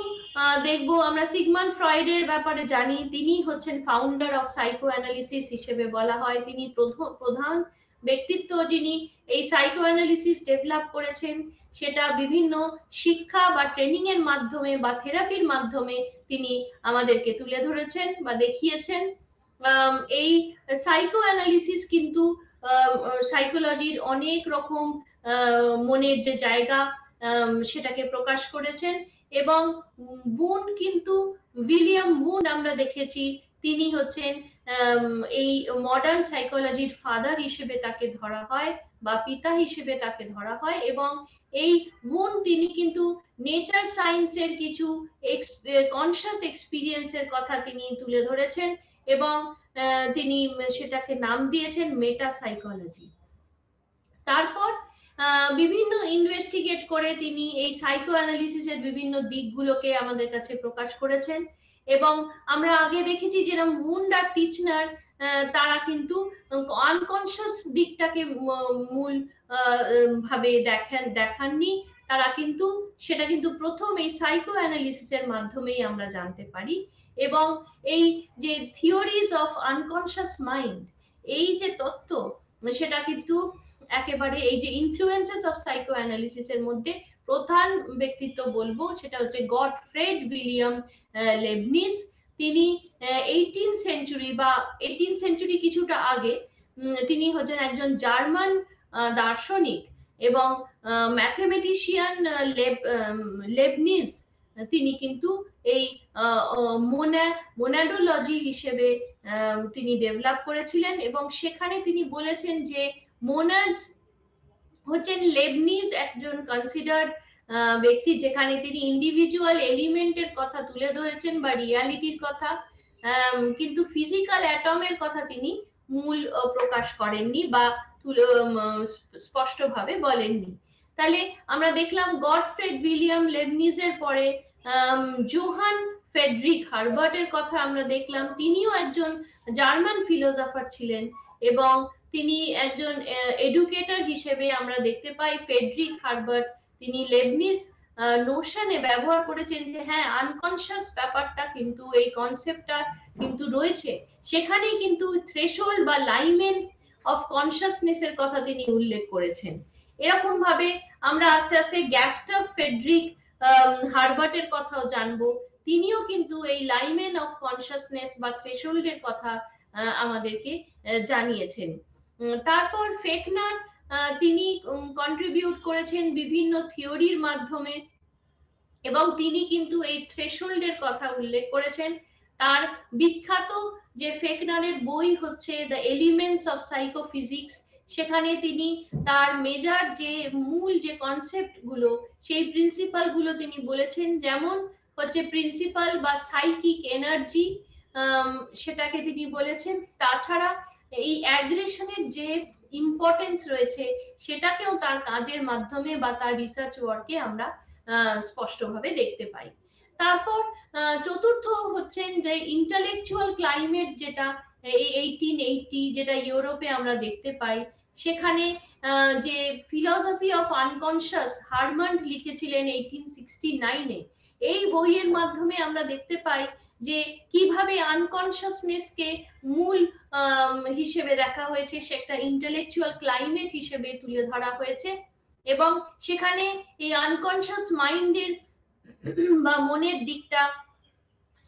দেখব, আমরা সিগমন্ড ফ্রয়েডের ব্যাপারে জানি, তিনি হচ্ছেন ফাউন্ডার অফ সাইকো অ্যানালিসিস হিসেবে বলা হয়। তিনি প্রধান ব্যক্তিত্ব যিনি এই সাইকো অ্যানালিসিস ডেভেলপ করেছেন, সেটা বিভিন্ন শিক্ষা বা ট্রেনিং এর মাধ্যমে বা থেরাপির মাধ্যমে তিনি আমাদেরকে তুলে ধরেছেন বা দেখিয়েছেন। এই সাইকো অ্যানালিসিস কিন্তু সাইকোলজির অনেক রকম মনের যে জায়গা সেটাকে প্রকাশ করেছেন, এবং বুন কিন্তু উইলিয়াম বুন আমরা দেখেছি, তিনি হচ্ছেন এই মডার্ন সাইকোলজির ফাদার হিসেবে তাকে ধরা হয় বা পিতা হিসেবে তাকে ধরা হয়, এবং এই বুন তিনি কিন্তু নেচার সায়েন্সের কিছু কনশাস এক্সপিরিয়েন্সের কথা তিনি তুলে ধরেছেন, এবং তিনি সেটাকে নাম দিয়েছেন মেটা সাইকোলজি। তারপর বিভিন্ন ইনভেস্টিগেট করে তিনি এই সাইকো অ্যানালিসিসের বিভিন্ন দিকগুলোকে আমাদের কাছে প্রকাশ করেছেন, এবং আমরা আগে দেখেছি যেরকম উন্ড আর টিচনার তারা কিন্তু আনকনশাস দিকটাকে মূল ভাবে দেখাননি, তারা কিন্তু সেটা কিন্তু প্রথম এই সাইকো অ্যানালিসিসের মাধ্যমেই আমরা জানতে পারি। এবং এই যে থিওরিজ অফ আনকনশিয়াস মাইন্ড, এই যে তত্ত্ব, সেটা কিন্তু একেবারে এই যে ইনফ্লুয়েন্সেস অফ সাইকো অ্যানালিসিসের মধ্যে প্রধান ব্যক্তিত্ব বলবো সেটা হচ্ছে গটফ্রেড উইলিয়াম লেবনিজ। তিনি 18 সেঞ্চুরি বা 18 সেঞ্চুরি কিছুটা আগে তিনি হচ্ছেন একজন জার্মান দার্শনিক এবং ম্যাথমেটিশিয়ান লেবনিজ। তিনি কিন্তু এই মোনাডোলজি হিসেবে তিনি ডেভেলপ করেছিলেন এবং সেখানে তিনি বলেছেন যে মোনাডস হচ্ছেন লেবনিজ একজন কনসিডার্ড ব্যক্তি, যেখানে তিনি ইন্ডিভিজুয়াল এলিমেন্টের কথা তুলে ধরেছেন বা রিয়ালিটির কথা, কিন্তু ফিজিক্যাল অ্যাটমের কথা তিনি মূল প্রকাশ করেননি বা স্পষ্টভাবে বলেননি। তাহলে আমরা দেখলাম গটফ্রেড উইলিয়াম লেবনিজের পরে জোহান ফ্রেডরিক হার্বার্টের কথা আমরা দেখলাম। তিনিও একজন জার্মান ফিলোসফার ছিলেন এবং তিনি একজন এডুকেটর হিসেবে আমরা দেখতে পাই ফ্রেডরিক হার্বার্ট তিনি লেবনিজ নোশনে ব্যবহার করেছেন যে হ্যাঁ আনকনশিয়াস ব্যাপারটা কিন্তু এই কনসেপ্টটা কিন্তু রয়েছে, সেখানেই কিন্তু থ্রেশহোল্ড বা লাইমেন অফ কনশিয়াসনেস এর কথা তিনি উল্লেখ করেছেন। এরকম ভাবে আমরা আস্তে আস্তে গ্যাস্টাভ ফ্রেডরিক হার্বার্টের কথাও জানবো। তিনিও কিন্তু এই লাইমেন অফ কনশিয়াসনেস বা থ্রেশহোল্ডের কথা আমাদেরকে জানিয়েছেন। তারপর ফেকনার তিনি কন্ট্রিবিউট করেছেন বিভিন্ন থিওরির মাধ্যমে এবং তিনি কিন্তু এই থ্রেশহোল্ডের কথা উল্লেখ করেছেন। তার বিখ্যাত যে ফেকনারের বই হচ্ছে দ্য এলিমেন্টস অফ সাইকোফিজিক্স, সেখানে তিনি তার মেজর যে মূল যে কনসেপ্ট গুলো সেই প্রিন্সিপাল গুলো তিনি বলেছেন, যেমন হচ্ছে প্রিন্সিপাল বা সাইকিক এনার্জি, সেটাকে তিনি বলেছেন। তাছাড়া এই অ্যাগ্রেশনের যে ইম্পর্টেন্স রয়েছে সেটাকেও তার কাজের মাধ্যমে বা তার রিসার্চ ওয়ার্কে আমরা স্পষ্টভাবে দেখতে পাই। তারপর চতুর্থ হচ্ছেন যে ইন্টেলেকচুয়াল ক্লাইমেট, যেটা এই 1880 যেটা ইউরোপে আমরা দেখতে পাই, সেখানে যে ফিলসফি অফ আনকনশিয়াস হারমান্ড লিখেছিলেন 1869-এ। এই বইয়ের মাধ্যমে আমরা দেখতে পাই যে কিভাবে আনকনশিয়াসনেসকে মূল হিসেবে দেখা হয়েছে, সে একটা ইন্টেলেকচুয়াল ক্লাইমেট হিসেবে তুলে ধরা হয়েছে এবং সেখানে এই আনকনশিয়াস মাইন্ডের বা মনের দিকটা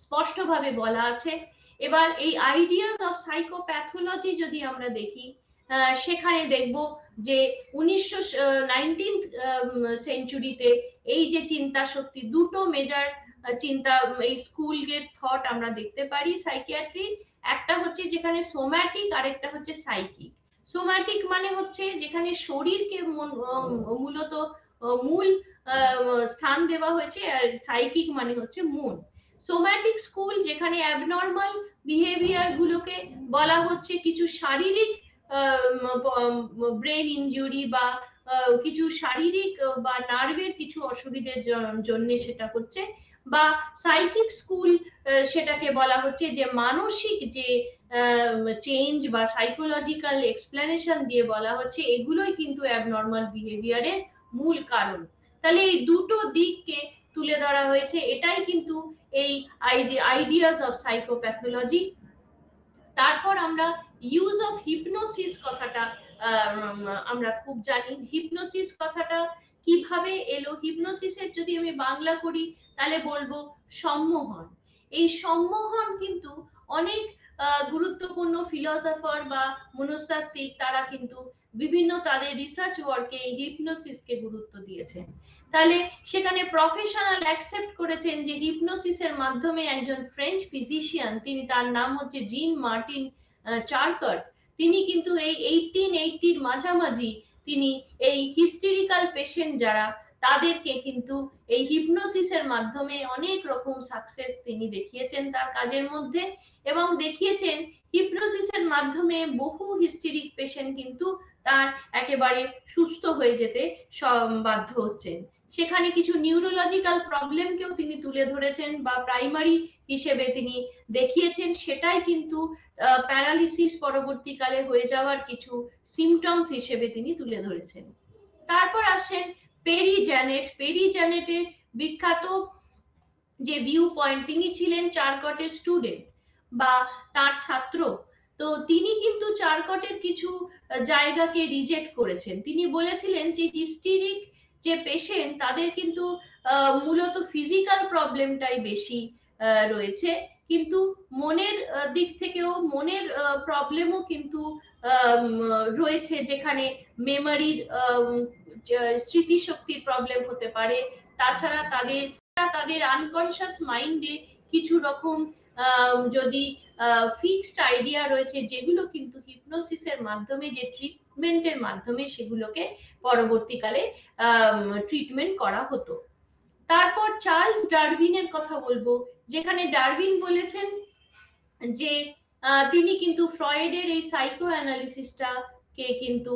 স্পষ্টভাবে বলা আছে। এবার এই আইডিয়াস অফ সাইকোপ্যাথোলজি যদি আমরা দেখি, সেখানে দেখব যে 19th সেঞ্চুরিতে এই যে চিন্তা শক্তি, দুটো মেজর চিন্তা এই স্কুলের থট আমরা দেখতে পারি সাইকিয়াট্রি। একটা হচ্ছে যেখানে সোম্যাটিক, আরেকটা হচ্ছে সাইকিক। সোম্যাটিক মানে হচ্ছে যেখানে শরীরকে মূলত মূল স্থান দেওয়া হয়েছে, আর সাইকিক মানে হচ্ছে মন। সোম্যাটিক স্কুল যেখানে অ্যাবনর্মাল বিহেভিয়ার গুলোকে বলা হচ্ছে কিছু শারীরিক ব্রেন ইনজুরি বা কিছু শারীরিক বা নার্ভের কিছু অসুবিধার জন্য সেটা হচ্ছে, বা সাইকিক স্কুল সেটাকে বলা হচ্ছে যে মানসিক যে চেঞ্জ বা সাইকোলজিক্যাল এক্সপ্লেনেশন দিয়ে বলা হচ্ছে এগুলোই কিন্তু অ্যাবনর্মাল বিহেভিয়ারের মূল কারণ। তাহলে এই দুটো দিককে তুলে ধরা হয়েছে, এটাই কিন্তু এই আইডিয়াস অফ সাইকোপ্যাথোলজি। তারপর আমরা ইউজ অফ হিপনোসিস কথাটা আমরা খুব জানি। হিপনোসিস কথাটা কিভাবে এলো, হিপনোসিসের যদি আমি বাংলা করি তাহলে বলবো সম্মোহন। এই সম্মোহন কিন্তু অনেক গুরুত্বপূর্ণ ফিলোসফার বা মনস্তাত্ত্বিক তারা কিন্তু বিভিন্ন তাদের রিসার্চ ওয়ার্কে এই হিপনোসিসকে গুরুত্ব দিয়েছেন। তাহলে সেখানে প্রফেশনাল অ্যাকসেপ্ট করেছেন যে হিপনোসিসের মাধ্যমে একজন ফ্রেঞ্চ ফিজিশিয়ান, তিনি তার নাম হচ্ছে জিন মার্টিন চার্কার্ট, তিনি কিন্তু এই 1880-র মাঝামাঝি তিনি এই হিস্টেরিক্যাল পেশেন্ট যারা তাদেরকে কিন্তু এই হিপনোসিসের মাধ্যমে অনেক রকম সাকসেস তিনি দেখিয়েছেন তার কাজের মধ্যে, এবং দেখিয়েছেন হিপনোসিসের মাধ্যমে বহু হিস্টেরিক পেশেন্ট কিন্তু তার একেবারে সুস্থ হয়ে যেতে বাধ্য হচ্ছেন। সেখানে কিছু নিউরোলজিক্যাল প্রবলেমকেও তিনি তুলে ধরেছেন বা প্রাইমারি হিসেবে তিনি দেখিয়েছেন, সেটাই কিন্তু প্যারালিসিস পরবর্তীকালে হয়ে যাওয়ার কিছু সিমটমস হিসেবে তিনি তুলে ধরেছেন। তারপর আসছেন পেরি জ্যানেটের বিখ্যাত যে ভিউ পয়েন্ট, তিনি ছিলেন চারকটের স্টুডেন্ট বা তার ছাত্র। তো তিনি কিন্তু চারকটের কিছু জায়গাকে রিজেক্ট করেছেন। তিনি বলেছিলেন যে হিস্টেরিক যে পেশেন্ট তাদের কিন্তু মূলত ফিজিক্যাল প্রবলেমটাই বেশি রয়েছে, কিন্তু মনের দিক থেকেও মনের প্রবলেমও কিন্তু রয়েছে, যেখানে মেমোরির স্মৃতিশক্তির প্রবলেম হতে পারে। তাছাড়া তাদের আনকনসিয়াস মাইন্ডে কিছু রকম যদি ফিক্সড আইডিয়া রয়েছে, যেগুলো কিন্তু হিপনোসিসের মাধ্যমে, যে ট্রিটমেন্টের মাধ্যমে সেগুলোকে পরবর্তীকালে ট্রিটমেন্ট করা হতো। তারপর চার্লস ডারউইনের কথা বলবো, যেখানে ডারউইন বলেছেন যে তিনি কিন্তু ফ্রয়েডের এই সাইকো অ্যানালিসিসটা কে কিন্তু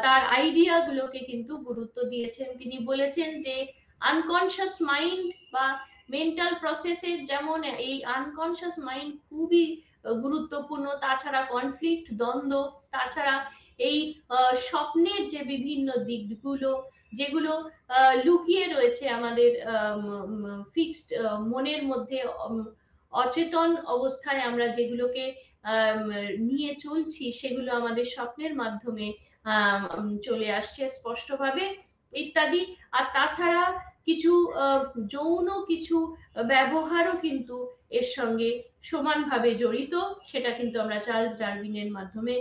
তার আইডিয়া গুলোকে কিন্তু গুরুত্ব দিয়েছেন। তিনি বলেছেন যে আনকনসিয়াস মাইন্ড বা মেন্টাল প্রসেসের যেমন এই আনকনসিয়াস মাইন্ড খুবই গুরুত্বপূর্ণ, তাছাড়া কনফ্লিক্ট, দ্বন্দ্ব, তাছাড়া এই স্বপ্নের যে বিভিন্ন দিকগুলো যেগুলো লুকিয়ে রয়েছে আমাদের ফিক্সড মনের মধ্যে, অচেতন অবস্থায় আমরা যেগুলোকে নিয়ে চলছি, সেগুলো আমাদের স্বপ্নের মাধ্যমে চলে আসছে স্পষ্টভাবে ইত্যাদি। আর তাছাড়া কিছু যৌন কিছু ব্যবহারও কিন্তু এর সঙ্গে সমানভাবে জড়িত, সেটা কিন্তু আমরা চার্লস ডারউইনের মাধ্যমে,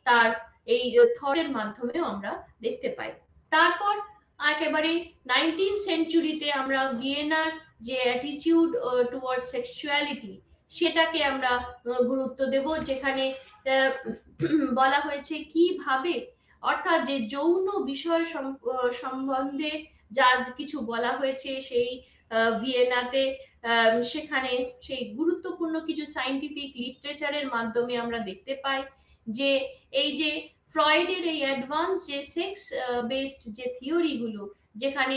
তার এই থটের মাধ্যমেও আমরা দেখতে পাই। তারপর একেবারে 19th সেঞ্চুরিতে আমরা ভিয়েনার যে অ্যাটিটিউড টুয়ার্ড সেক্সুয়ালিটি, সেটাকে আমরা গুরুত্ব দেব, যেখানে বলা হয়েছে কিভাবে, অর্থাৎ যে যৌন বিষয় সম্বন্ধে যা কিছু বলা হয়েছে সেই ভিয়েনাতে, সেখানে সেই গুরুত্বপূর্ণ কিছু সায়েন্টিফিক লিটারেচারের মাধ্যমে আমরা দেখতে পাই যে এই যে ফ্রয়েডের এই অ্যাডভান্স যে সেক্স বেসড যে থিওরি গুলো, যেখানে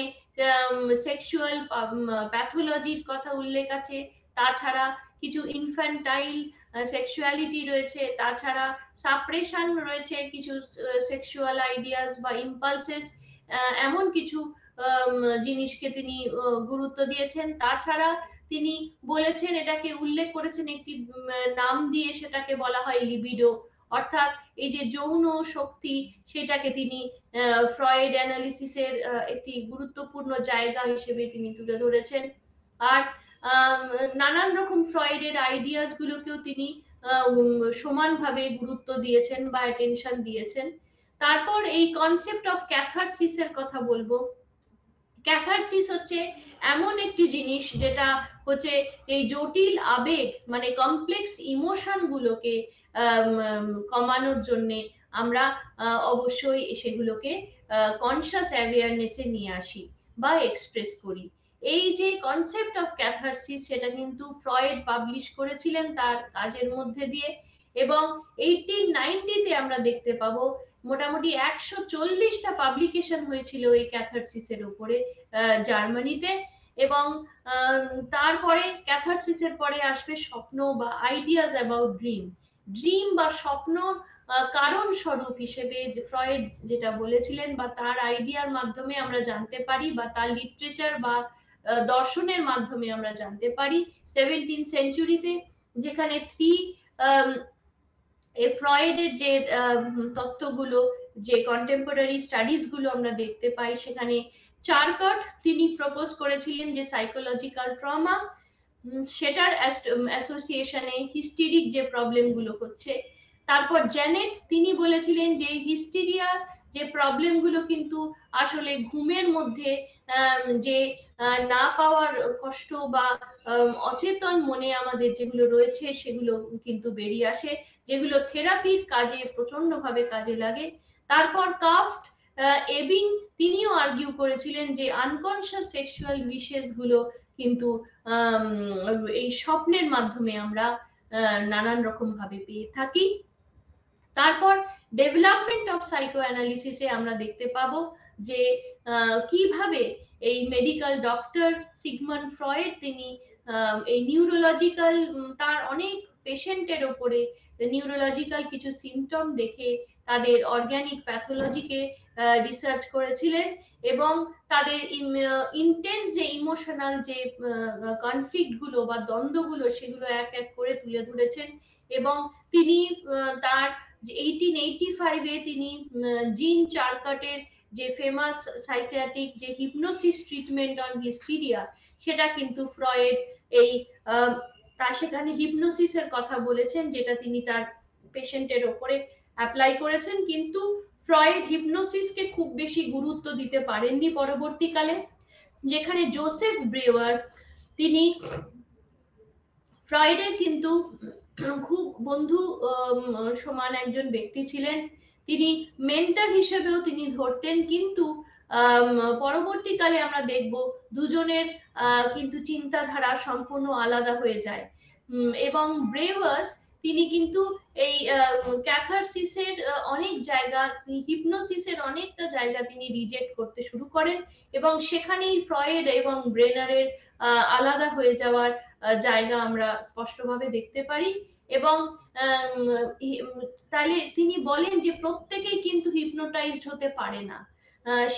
সেক্সুয়াল প্যাথোলজির কথা উল্লেখ আছে, তাছাড়া কিছু ইনফ্যান্টাইল সেক্সুয়ালিটি রয়েছে, তাছাড়া সাপ্রেশন রয়েছে কিছু সেক্সুয়াল আইডিয়াস বা ইম্পালসেস, এমন কিছু জিনিসকে তিনি গুরুত্ব দিয়েছেন। তাছাড়া তিনি বলেছেন, এটাকে উল্লেখ করেছেন একটি নাম দিয়ে, সেটাকে বলা হয় লিবিডো, অর্থাৎ এই যে যৌন শক্তি, সেটাকে তিনি ফ্রয়েড অ্যানালিসিসের একটি গুরুত্বপূর্ণ জায়গা হিসেবে তিনি তুলে ধরেছেন। আর নানান রকম ফ্রয়েডের আইডিয়াস গুলোকেও তিনি সমানভাবে গুরুত্ব দিয়েছেন বা অ্যাটেনশন দিয়েছেন। তারপর এই কনসেপ্ট অফ ক্যাথারসিসের কথা বলবো। ক্যাথারসিস হচ্ছে এমন একটি জিনিস যেটা হচ্ছে এই জটিল আবেগ, মানে কমপ্লেক্স ইমোশন গুলোকে কমানোর জন্য আমরা অবশ্যই সেগুলোকে কনসিয়াস অ্যাওয়ারনেসে নিয়ে আসি বা এক্সপ্রেস করি। এই যে কনসেপ্ট অফ ক্যাথারসিস, সেটা কিন্তু ফ্রয়েড পাবলিশ করেছিলেন তার কাজের মধ্যে দিয়ে, এবং 1890-তে আমরা দেখতে পাবো মোটামুটি 140টা পাবলিকেশন হয়েছিল এই ক্যাথারসিসের উপরে জার্মানিতে। এবং তারপরে ক্যাথারসিসের পরে আসবে স্বপ্ন বা আইডিয়াস অ্যাবাউট ড্রিম বা স্বপ্ন কারণ স্বরূপ হিসেবে যে ফ্রয়েড যেটা বলেছিলেন বা তার আইডিয়ার মাধ্যমে আমরা জানতে পারি, বা তার লিটারেচার বা দর্শনের মাধ্যমে আমরা জানতে পারি 17th সেঞ্চুরিতে, যেখানে ফ্রয়েডের যে তত্ত্বগুলো, যে কন্টেম্পোরারি স্টাডিজ গুলো আমরা দেখতে পাই, সেখানে চারকট তিনি প্রপোজ করেছিলেন যে সাইকোলজিক্যাল ট্রমা, সেটার অ্যাসোসিয়েশনে হিস্টেরিক যে প্রবলেম গুলো হচ্ছে। তারপর জ্যানেট তিনি বলেছিলেন যে হিস্টেরিয়া যে প্রবলেম গুলো কিন্তু আসলে ঘুমের মধ্যে যে না পাওয়ার কষ্ট বা অচেতন মনে আমাদের যেগুলো রয়েছে, সেগুলো কিন্তু বেরিয়ে আসে, যেগুলো থেরাপির কাজে প্রচন্ড ভাবে কাজে লাগে। তারপর কাফট এবিং তিনিও আর্গিউ করেছিলেন যে আনকনসিয়াস সেক্সুয়াল উইশেস গুলো কিন্তু এই স্বপ্নের মাধ্যমে আমরা নানান রকম ভাবে পেয়ে থাকি। তারপর ডেভেলপমেন্ট অফ সাইকো অ্যানালিসিসে আমরা দেখতে পাবো যে কিভাবে এই মেডিকেল ডক্টর সিগমন্ড ফ্রয়েড তিনি এই নিউরোলজিক্যাল তার অনেক পেশেন্টের ওপরে নিউরোলজিক্যাল কিছু সিমটম দেখে তাদের অর্গানিক প্যাথোলজিকে রিসার্চ করেছিলেন এবং তাদের ইন্টেন্স যে ইমোশনাল যে কনফ্লিক্ট গুলো বা দ্বন্দ্বগুলো সেগুলো এক এক করে তুলে ধরেছেন এবং তিনি তার 1885-এ তিনি জিন চার্কাটের যে ফেমাস সাইকিয়াট্রিক যে হিপনোসিস ট্রিটমেন্ট অন হিস্টিরিয়া সেটা কিন্তু ফ্রয়েড এই তার সেখানে হিপনোসিসের কথা বলেছেন যেটা তিনি তার পেশেন্টের ওপরে অ্যাপ্লাই করেছেন, কিন্তু ফ্রয়েড হিপনোসিসকে খুব বেশি গুরুত্ব দিতে পারেননি পরবর্তীকালে, যেখানে জোসেফ ব্রেওয়ার তিনি ফ্রয়েডের কিন্তু খুব বন্ধু সমান একজন ব্যক্তি ছিলেন, তিনি মেন্টর হিসেবেও তিনি ধরতেন, কিন্তু পরবর্তীকালে আমরা দেখব দুজনের কিন্তু চিন্তাধারা সম্পূর্ণ আলাদা হয়ে যায় এবং ব্রেওয়ার্স তিনি কিন্তু এই ক্যাথারসিসের অনেক জায়গা, হিপনোসিসের অনেকটা জায়গা তিনি রিজেক্ট করতে শুরু করেন এবং সেখানেই ফ্রয়েড এবং ব্রেনারের আলাদা হয়ে যাওয়ার জায়গা আমরা স্পষ্টভাবে দেখতে পারি এবং তাহলে তিনি বলেন যে প্রত্যেকেই কিন্তু হিপনোটাইজড হতে পারে না,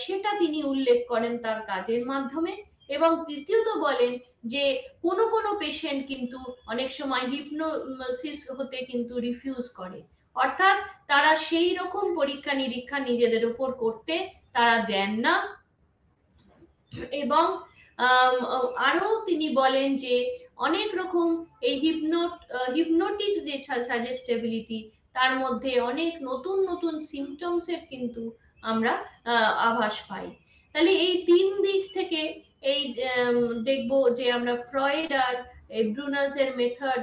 সেটা তিনি উল্লেখ করেন তার কাজের মাধ্যমে এবং তৃতীয়ত বলেন যে কোনো কোনো পেশেন্ট কিন্তু অনেক সময় হিপনোসিস হতে কিন্তু রিফিউজ করে, অর্থাৎ তারা সেই রকম পরীক্ষা নিরীক্ষা নিজেদের উপর করতে তারা দেন না এবং আরো তিনি বলেন যে অনেক রকম এই হিপনোটিক যে সাজেস্টেবিলিটি তার মধ্যে অনেক নতুন নতুন সিমটমস এর কিন্তু আমরা আভাস পাই। তাহলে এই তিন দিক থেকে এই দেখবো যে আমরা ফ্রয়েড আর ব্রুনার্স এর মেথড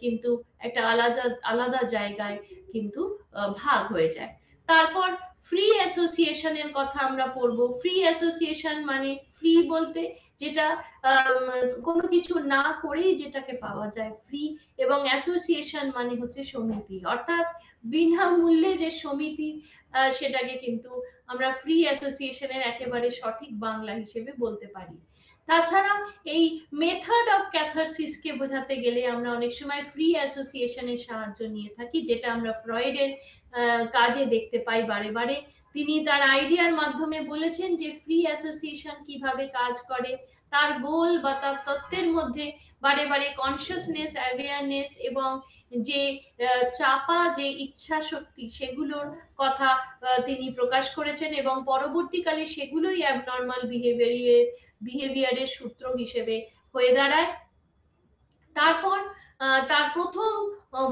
কিন্তু একটা আলাদা আলাদা জায়গায় কিন্তু ভাগ হয়ে যায়। তারপর ফ্রি অ্যাসোসিয়েশনের কথা আমরা পড়বো। ফ্রি অ্যাসোসিয়েশন মানে ফ্রি বলতে যেটা কোনো কিছু না করেই যেটাকে পাওয়া যায় ফ্রি, এবং অ্যাসোসিয়েশন মানে হচ্ছে সমিতি, অর্থাৎ বিনামূল্যে যে সমিতি সেটাকে কিন্তু আমরা ফ্রি অ্যাসোসিয়েশনের একেবারে সঠিক বাংলা হিসেবে বলতে পারি। তাছাড়া এই মেথড অফ ক্যাথারসিসকে বোঝাতে গেলে আমরা অনেক সময় ফ্রি অ্যাসোসিয়েশনের সাহায্য নিয়ে থাকি, যেটা আমরা ফ্রয়েডের কাজে দেখতে পাই বারে বারে। তিনি তার আইডিয়ার মাধ্যমে বলেছেন যে ফ্রি অ্যাসোসিয়েশন কিভাবে কাজ করে, তার গোল বা তার তত্ত্বের মধ্যে বারে বারে কনসিয়াসনেস, অ্যাওয়ারনেস এবং যে চাপা যে ইচ্ছা শক্তি সেগুলোর কথা তিনি প্রকাশ করেছেন এবং পরবর্তীকালে সেগুলোই অ্যাবনর্মাল বিহেভিয়ারের সূত্র হিসেবে হয়ে দাঁড়ায়। তারপর তার প্রথম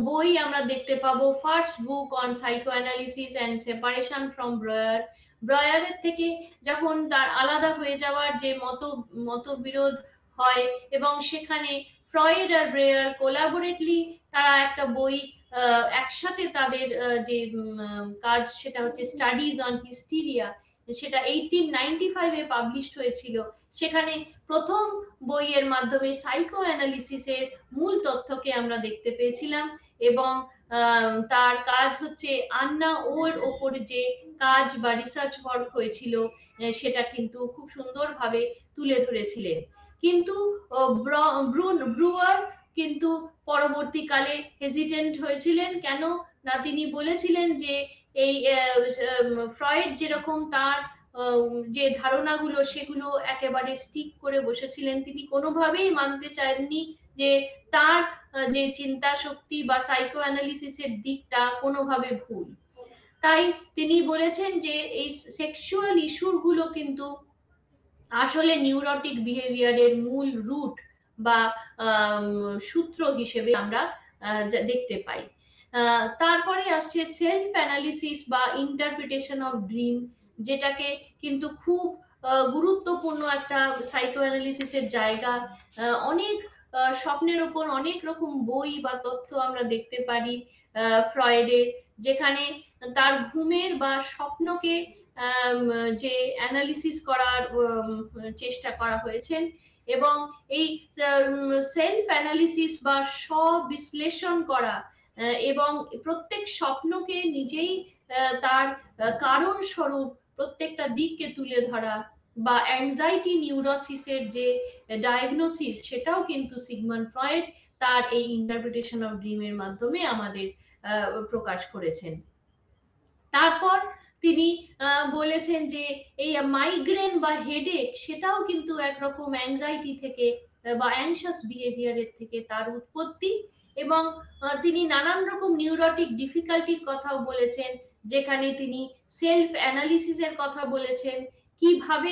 বই আমরা দেখতে পাবো first book on psychoanalysis and separation from Breuer. ব্রয়ারের থেকে যখন তার আলাদা হয়ে যাওয়ার যে মতবিরোধ হয় এবং সেখানে ফ্রয়েড আর ব্রেয়ার কোলাবোরেটলি তারা একটা বই একসাথে তাদের যে কাজ সেটা হচ্ছে স্টাডিজ অন হিস্টিরিয়া, সেটা 1895-এ পাবলিশড হয়েছিল। সেখানে প্রথম বইয়ের মাধ্যমে সাইকো অ্যানালিসিসের মূল তথ্যকে আমরা দেখতে পেয়েছিলাম এবং তার কাজ হচ্ছে আন্না ওর ওপরে যে কাজ বা রিসার্চ ওয়ার্ক হয়েছিল সেটা কিন্তু খুব সুন্দরভাবে তুলে ধরেছিলেন। কিন্তু ব্রুয়ার কিন্তু পরবর্তীকালে হেজিটেন্ট হয়েছিলেন, কেন না তিনি বলেছিলেন যে এই ফ্রয়েড যেরকম তার যে ধারণাগুলো সেগুলো একেবারে স্টিক করে বসেছিলেন, তিনি কোনোভাবেই মানতে চাননি যে তার যে চিন্তা শক্তি বা সাইকো অ্যানালিসিসের দিকটা কোনোভাবে ভুল। তাই তিনি বলেছেন যে এই সেক্সুয়াল ইস্যুর গুলো কিন্তু আসলে নিউরোটিক বিহেভিয়ারের মূল রুট বা সূত্র হিসেবে আমরা দেখতে পাই। তারপরে আসছে সেলফ অ্যানালিসিস বা ইন্টারপ্রিটেশন অফ ড্রিম, যেটাকে কিন্তু খুব গুরুত্বপূর্ণ একটা সাইকো অ্যানালিসিসের জায়গা। অনেক স্বপ্নের উপর অনেক রকম বই বা তথ্য আমরা দেখতে পারি ফ্রয়েডের, যেখানে তার ঘুমের বা স্বপ্নকে যে অ্যানালিসিস করার চেষ্টা করা হয়েছে এবং এই সেলফ অ্যানালিসিস বা স্ব-বিশ্লেষণ করা এবং প্রত্যেক স্বপ্নকে নিজেই তার কারণ স্বরূপ প্রত্যেকটা দিককে তুলে ধরা বা অ্যাংজাইটি নিউরোসিসের যে ডায়াগনোসিস সেটাও কিন্তু সিগমন্ড ফ্রয়েড তার এই ইন্টারপ্রিটেশন অফ ড্রিমের মাধ্যমে আমাদের প্রকাশ করেছেন। তারপর তিনি বলেছেন যে এই মাইগ্রেন বা হেডেক সেটাও কিন্তু একরকম অ্যাংজাইটি থেকে বা অ্যাংশাস বিহেভিয়ারের থেকে তার উৎপত্তি, এবং তিনি নানান রকম নিউরোটিক ডিফিকাল্টির কথাও বলেছেন, যেখানে তিনি সেলফ অ্যানালিসিসের কথা বলেছেন, কিভাবে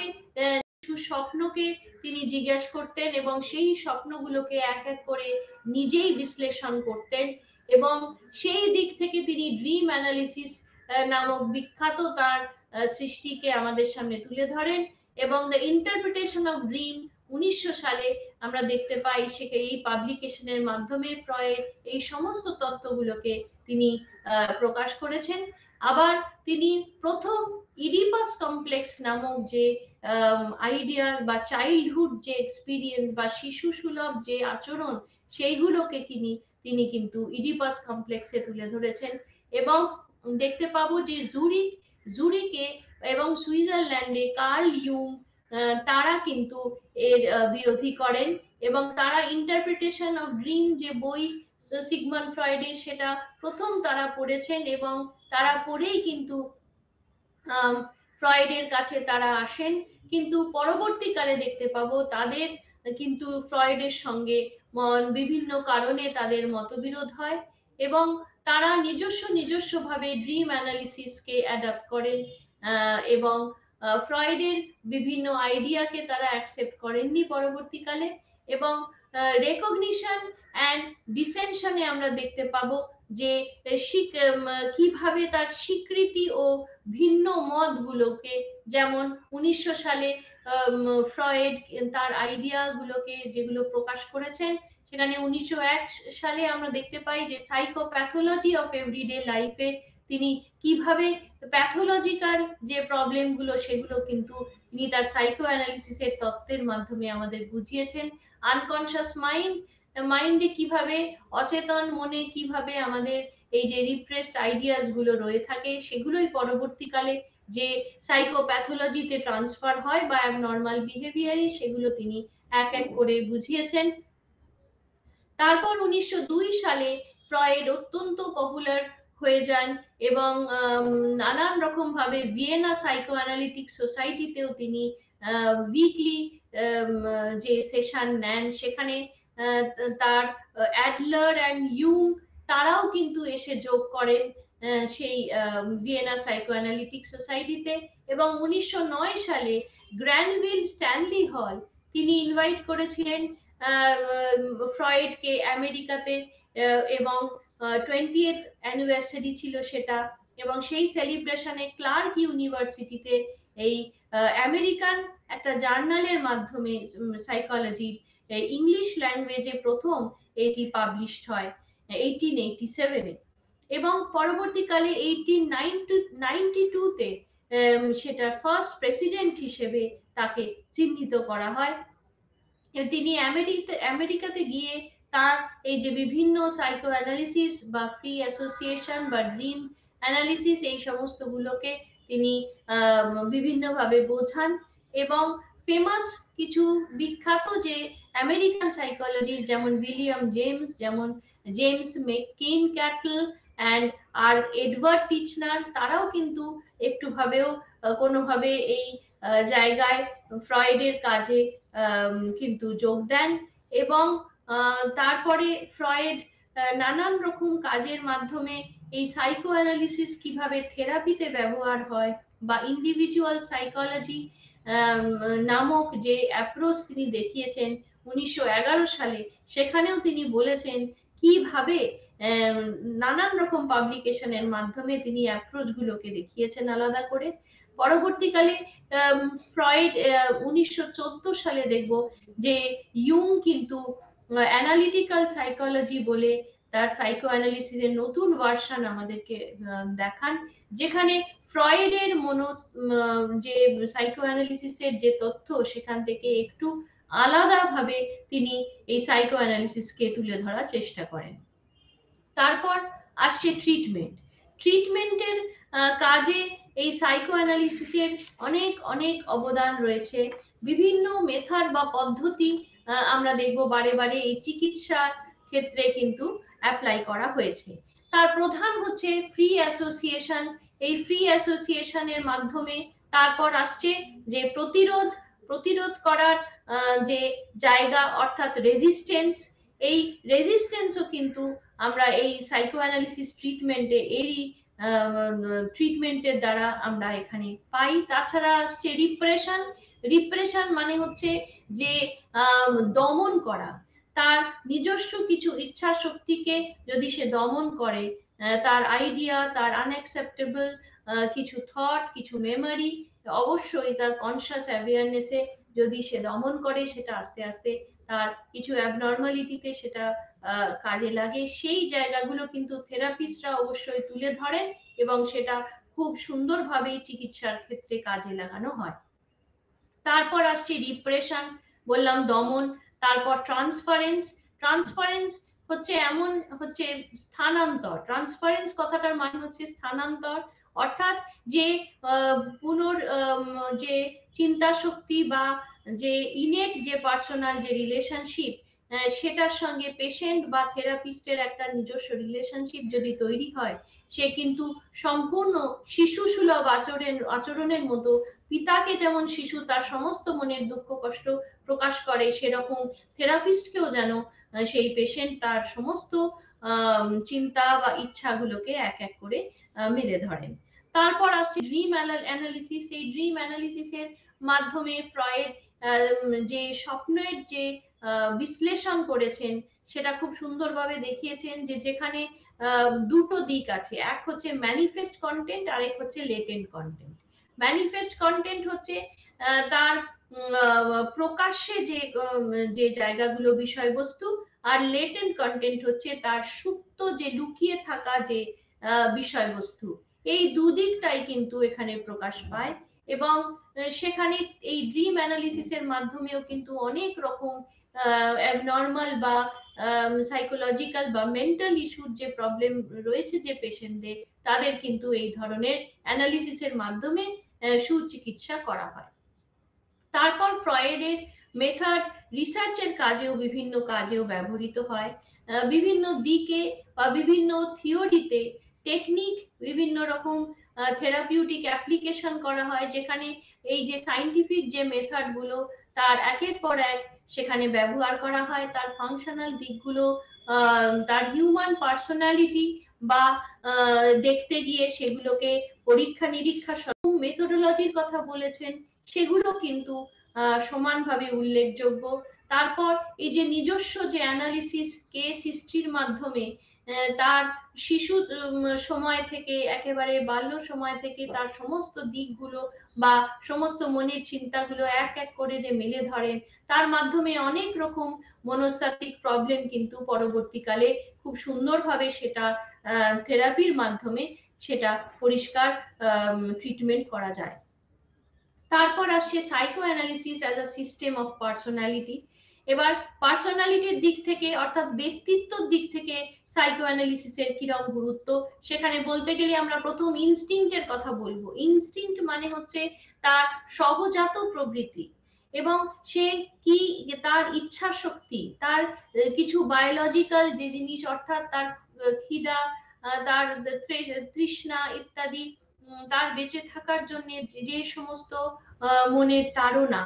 কিছু স্বপ্নকে তিনি জিজ্ঞেস করতেন এবং সেই স্বপ্নগুলোকে এক এক করে নিজেই বিশ্লেষণ করতেন, এবং সেই দিক থেকে তিনি ড্রিম অ্যানালিসিস নামক বিখ্যাত তার সৃষ্টিকে আমাদের সামনে তুলে ধরেন, এবং দ্য ইন্টারপ্রিটেশন অফ ড্রিম 1900 সালে আমরা দেখতে পাই সেখানে এই পাবলিকেশনের মাধ্যমে ফ্রয়েড এই সমস্ত তত্ত্বগুলোকে তিনি প্রকাশ করেছেন। আবার তিনি প্রথম ইডিপাস কমপ্লেক্স নামক যে আইডিয়াল বা চাইল্ডহুড যে এক্সপিরিয়েন্স বা শিশু সুলভ যে আচরণ সেইগুলোকে তিনি কিন্তু ইডিপাস কমপ্লেক্সে তুলে ধরেছেন, এবং দেখতে পাবো যে জুরিকে এবং সুইজারল্যান্ডে কার্ল ইউং তারা কিন্তু এর বিরোধী করেন, এবং তারা ইন্টারপ্রিটেশন অফ ড্রিম যে বই সিগমন্ড ফ্রয়েডের সেটা প্রথম তারা পড়েছেন, এবং তারা পড়েই কিন্তু ফ্রয়েডের কাছে তারা আসেন। কিন্তু পরবর্তীকালে দেখতে পাবো তাদের কিন্তু ফ্রয়েডের সঙ্গে বিভিন্ন কারণে তাদের মতবিরোধ হয়, এবং তারা নিজস্ব ভাবে ড্রিম অ্যানালিসিসকে অ্যাডাপ্ট করেন, এবং ফ্রয়েডের বিভিন্ন আইডিয়াকে তারা অ্যাকসেপ্ট করেননি পরবর্তীকালে, এবং রেকগনিশন অ্যান্ড ডিসেনশনে আমরা দেখতে পাবো যে কিভাবে তার স্বীকৃতি ও ভিন্ন মতগুলোকে, যেমন 1900 সালে ফ্রয়েড তার আইডিয়া গুলোকে যেগুলো প্রকাশ করেছেন, সেখানে 1901 সালে আমরা দেখতে পাই যে সাইকোপ্যাথোলজি অফ এভরিডে লাইফে তিনি কিভাবে প্যাথোলজিক্যাল যে প্রবলেম গুলো সেগুলো কিন্তু তিনি তার সাইকো অ্যানালিসিসের তত্ত্বের মাধ্যমে আমাদের বুঝিয়েছেন। আনকনশিয়াস মাইন্ডে কিভাবে, অচেতন মনে কিভাবে আমাদের এই যে রিপ্রেসড আইডিয়াস গুলো রয়ে থাকে সেগুলোই পরবর্তীকালে যে সাইকোপ্যাথোলজিতে ট্রান্সফার হয় বা অ্যাবনর্মাল বিহেভিয়ারে, সেগুলো তিনি এক এক করে বুঝিয়েছেন। তারপর 1902 সালে ফ্রয়েড অত্যন্ত পপুলার হয়ে যান, এবং নানান রকম ভাবে ভিয়েনা সাইকো অ্যানালিটিক সোসাইটিতেও তিনি উইকলি যে সেশন নেন, সেখানে তার অ্যাডলার অ্যান্ড ইউং তারাও কিন্তু এসে যোগ করেন সেই ভিয়েনা সাইকো অ্যানালিটিক সোসাইটিতে, এবং 1909 সালে গ্র্যানভিল স্ট্যানলি হল তিনি ইনভাইট করেছিলেন ফ্রয়েডকে আমেরিকাতে, এবং 20th অ্যানিভার্সারি ছিল সেটা, এবং সেই সেলিব্রেশনে ক্লার্ক ইউনিভার্সিটিতে এই আমেরিকান একটা জার্নালের মাধ্যমে সাইকোলজি ইংলিশ ল্যাঙ্গুয়েজে প্রথম এটি পাবলিশড হয় 1887-এ, এবং পরবর্তীকালে 1892-তে সেটা ফার্স্ট প্রেসিডেন্ট হিসেবে তাকে চিহ্নিত করা হয়। তিনি আমেরিকাতে গিয়ে তার এই যে বিভিন্ন সাইকো অ্যানালিসিস বা ফ্রি অ্যাসোসিয়েশন বা ড্রিম অ্যানালিসিস এই সমস্ত গুলোকে তিনি বিভিন্নভাবে বোঝান, এবং ফেমাস কিছু বিখ্যাত যে আমেরিকান সাইকোলজিস্ট যেমন উইলিয়াম জেমস, যেমন জেমস মেককেইন ক্যাটল অ্যান্ড আর এডওয়ার্ড টিচনার, তারাও কিন্তু একটু ভাবেও কোনোভাবে এই জায়গায় ফ্রয়েডের কাজে কিন্তু যোগ দেন, এবং তারপরে ফ্রয়েড নানান রকম কাজের মাধ্যমে এই সাইকো অ্যানালিসিস কিভাবে থেরাপিতে ব্যবহার হয় বা ইন্ডিভিজুয়াল সাইকোলজি নামক যে অ্যাপ্রোচ তিনি দেখিয়েছেন 1911 সালে, সেখানেও তিনি বলেছেন কিভাবে নানান রকম পাবলিকেশনের মাধ্যমে তিনি অ্যাপ্রোচ গুলোকে দেখিয়েছেন আলাদা করে। পরবর্তীকালে ফ্রয়েড 1914 সালে দেখব যে ইউং কিন্তু অ্যানালিটিক্যাল সাইকোলজি বলে তার সাইকো অ্যানালিসিসের নতুন ভার্সন আমাদেরকে দেখান, যেখানে ফ্রয়েডের যে সাইকো অ্যানালিসিসের যে তথ্য সেখান থেকে একটু আলাদাভাবে তিনি এই সাইকো অ্যানালিসিসকে তুলে ধরার চেষ্টা করেন। তারপর আসছে ট্রিটমেন্টের কাজে এই সাইকো অ্যানালিসিসের অনেক অবদান রয়েছে। বিভিন্ন মেথড বা পদ্ধতি আমরা দেখব বারে বারে এই চিকিৎসার ক্ষেত্রে কিন্তু অ্যাপ্লাই করা হয়েছে। তার প্রধান হচ্ছে ফ্রি অ্যাসোসিয়েশন। এই ফ্রি অ্যাসোসিয়েশনের মাধ্যমে তারপর আসছে যে প্রতিরোধ করার যে জায়গা অর্থাৎ রেজিস্টেন্স। এই রেজিস্টেন্সও কিন্তু আমরা এই সাইকোঅ্যানালিসিস ট্রিটমেন্টে এরই ট্রিটমেন্টের দ্বারা আমরা এখানে পাই। তাছাড়া আসছে রিপ্রেশন। রিপ্রেশন মানে হচ্ছে যে দমন করা, তার নিজস্ব কিছু ইচ্ছা শক্তিকে যদি সে দমন করে, তার আইডিয়া, তার আনঅ্যাকসেপ্টেবল কিছু থট, কিছু মেমোরি, অবশ্যই তার কনসিয়াস অ্যাওয়ারনেসে যদি সে দমন করে, সেটা আস্তে আস্তে তার কিছু অ্যাবনর্মালিটিতে সেটা কাজে লাগে। সেই জায়গাগুলো কিন্তু থেরাপিস্টরা অবশ্যই তুলে ধরেন এবং সেটা খুব সুন্দরভাবেই চিকিৎসার ক্ষেত্রে কাজে লাগানো হয়। তারপর আসছে রিপ্রেশন, বললাম দমন। তারপর ট্রান্সফারেন্স। ট্রান্সফারেন্স হচ্ছে হচ্ছে স্থানান্তর। ট্রান্সফারেন্স কথাটার মানে হচ্ছে স্থানান্তর, অর্থাৎ যে যে চিন্তা শক্তি বা যে ইনেট যে পার্সোনাল যে রিলেশনশিপ, সেটার সঙ্গে পেশেন্ট বা থেরাপিস্টের একটা নিজস্ব রিলেশনশিপ যদি তৈরি হয়, সে কিন্তু সম্পূর্ণ শিশু সুলভ আচরণের মতো, পিতাকে যেমন শিশু তার সমস্ত মনের দুঃখ কষ্ট প্রকাশ করে, সেরকম থেরাপিস্টকেও যেন সেই পেশেন্ট তার সমস্ত চিন্তা বা ইচ্ছাগুলোকে এক এক করে মেলে ধরেন। তারপর আসছে ড্রিম অ্যানালিসিস। এই ড্রিম অ্যানালিসিসের মাধ্যমে ফ্রয়েড যে স্বপ্নের যে বিশ্লেষণ করেছেন, সেটা খুব সুন্দরভাবে দেখিয়েছেন যে যেখানে দুটো দিক আছে, এক হচ্ছে ম্যানিফেস্ট কন্টেন্ট আর এক হচ্ছে লেটেন্ট কন্টেন্ট। ম্যানিফেস্ট কন্টেন্ট হচ্ছে তার প্রকাশ্যে যে জায়গাগুলো বিষয়বস্তু, আর লেটেন্ট কন্টেন্ট হচ্ছে তার সুপ্ত যে লুকিয়ে থাকা যে বিষয়বস্তু। এই দুদিকটাই কিন্তু এখানে প্রকাশ পায় এবং সেখানে এই ড্রিম অ্যানালিসিসের মাধ্যমেও কিন্তু অনেক রকম অ্যাবনর্মাল বা সাইকোলজিক্যাল বা মেন্টাল ইস্যুর যে প্রবলেম রয়েছে যে পেশেন্টদের, তাদের কিন্তু এই ধরনের অ্যানালিসিসের মাধ্যমে সুচিকিৎসা করা হয়। তারপর ফ্রয়েডের মেথড রিসার্চের কাজেও বিভিন্ন কাজেও ব্যবহৃত হয়। বিভিন্ন দিকে বা বিভিন্ন থিওরিতে টেকনিক, বিভিন্ন রকম থেরাপিউটিক অ্যাপ্লিকেশন করা হয়, যেখানে এই যে সাইন্টিফিক যে মেথড গুলো তার একের পর এক সেখানে ব্যবহার করা হয়। তার ফাংশনাল দিকগুলো, তার হিউম্যান পার্সোনালিটি বা দেখতে গিয়ে সেগুলোকে পরীক্ষা নিরীক্ষা মেথোডোলজির কথা বলেছেন, সেগুলো কিন্তু সমানভাবে উল্লেখযোগ্য। তারপর এই যে নিজস্ব যে অ্যানালিসিস কেস হিস্ট্রির মাধ্যমে তার শিশু সময় থেকে একেবারে বাল্য সময় থেকে তার সমস্ত দিকগুলো বা সমস্ত মনের চিন্তাগুলো এক এক করে যে মেলে ধরেন, তার মাধ্যমে অনেক রকম মনস্তাত্ত্বিক প্রবলেম কিন্তু পরবর্তীকালে খুব সুন্দরভাবে সেটা থেরাপির মাধ্যমে সেটা পরিষ্কার ট্রিটমেন্ট করা যায়। তারপর আসছে psycho analysis as a system of personality. এবার পার্সোনালিটির দিক থেকে অর্থাৎ ব্যক্তিত্বর দিক থেকে সাইকো অ্যানালিসিসের কিরকম গুরুত্ব, সেখানে বলতে গেলে আমরা প্রথম ইনস্টিংক্টের কথা বলবো। ইনস্টিংক্ট মানে হচ্ছে তার সহজাত প্রবৃত্তি এবং সে কি তার ইচ্ছা শক্তি, তার কিছু বায়োলজিক্যাল যে জিনিস অর্থাৎ তার খিদা, তার তৃষ্ণা ইত্যাদি, তার বেঁচে থাকার জন্য যে সমস্ত মনের তাড়না,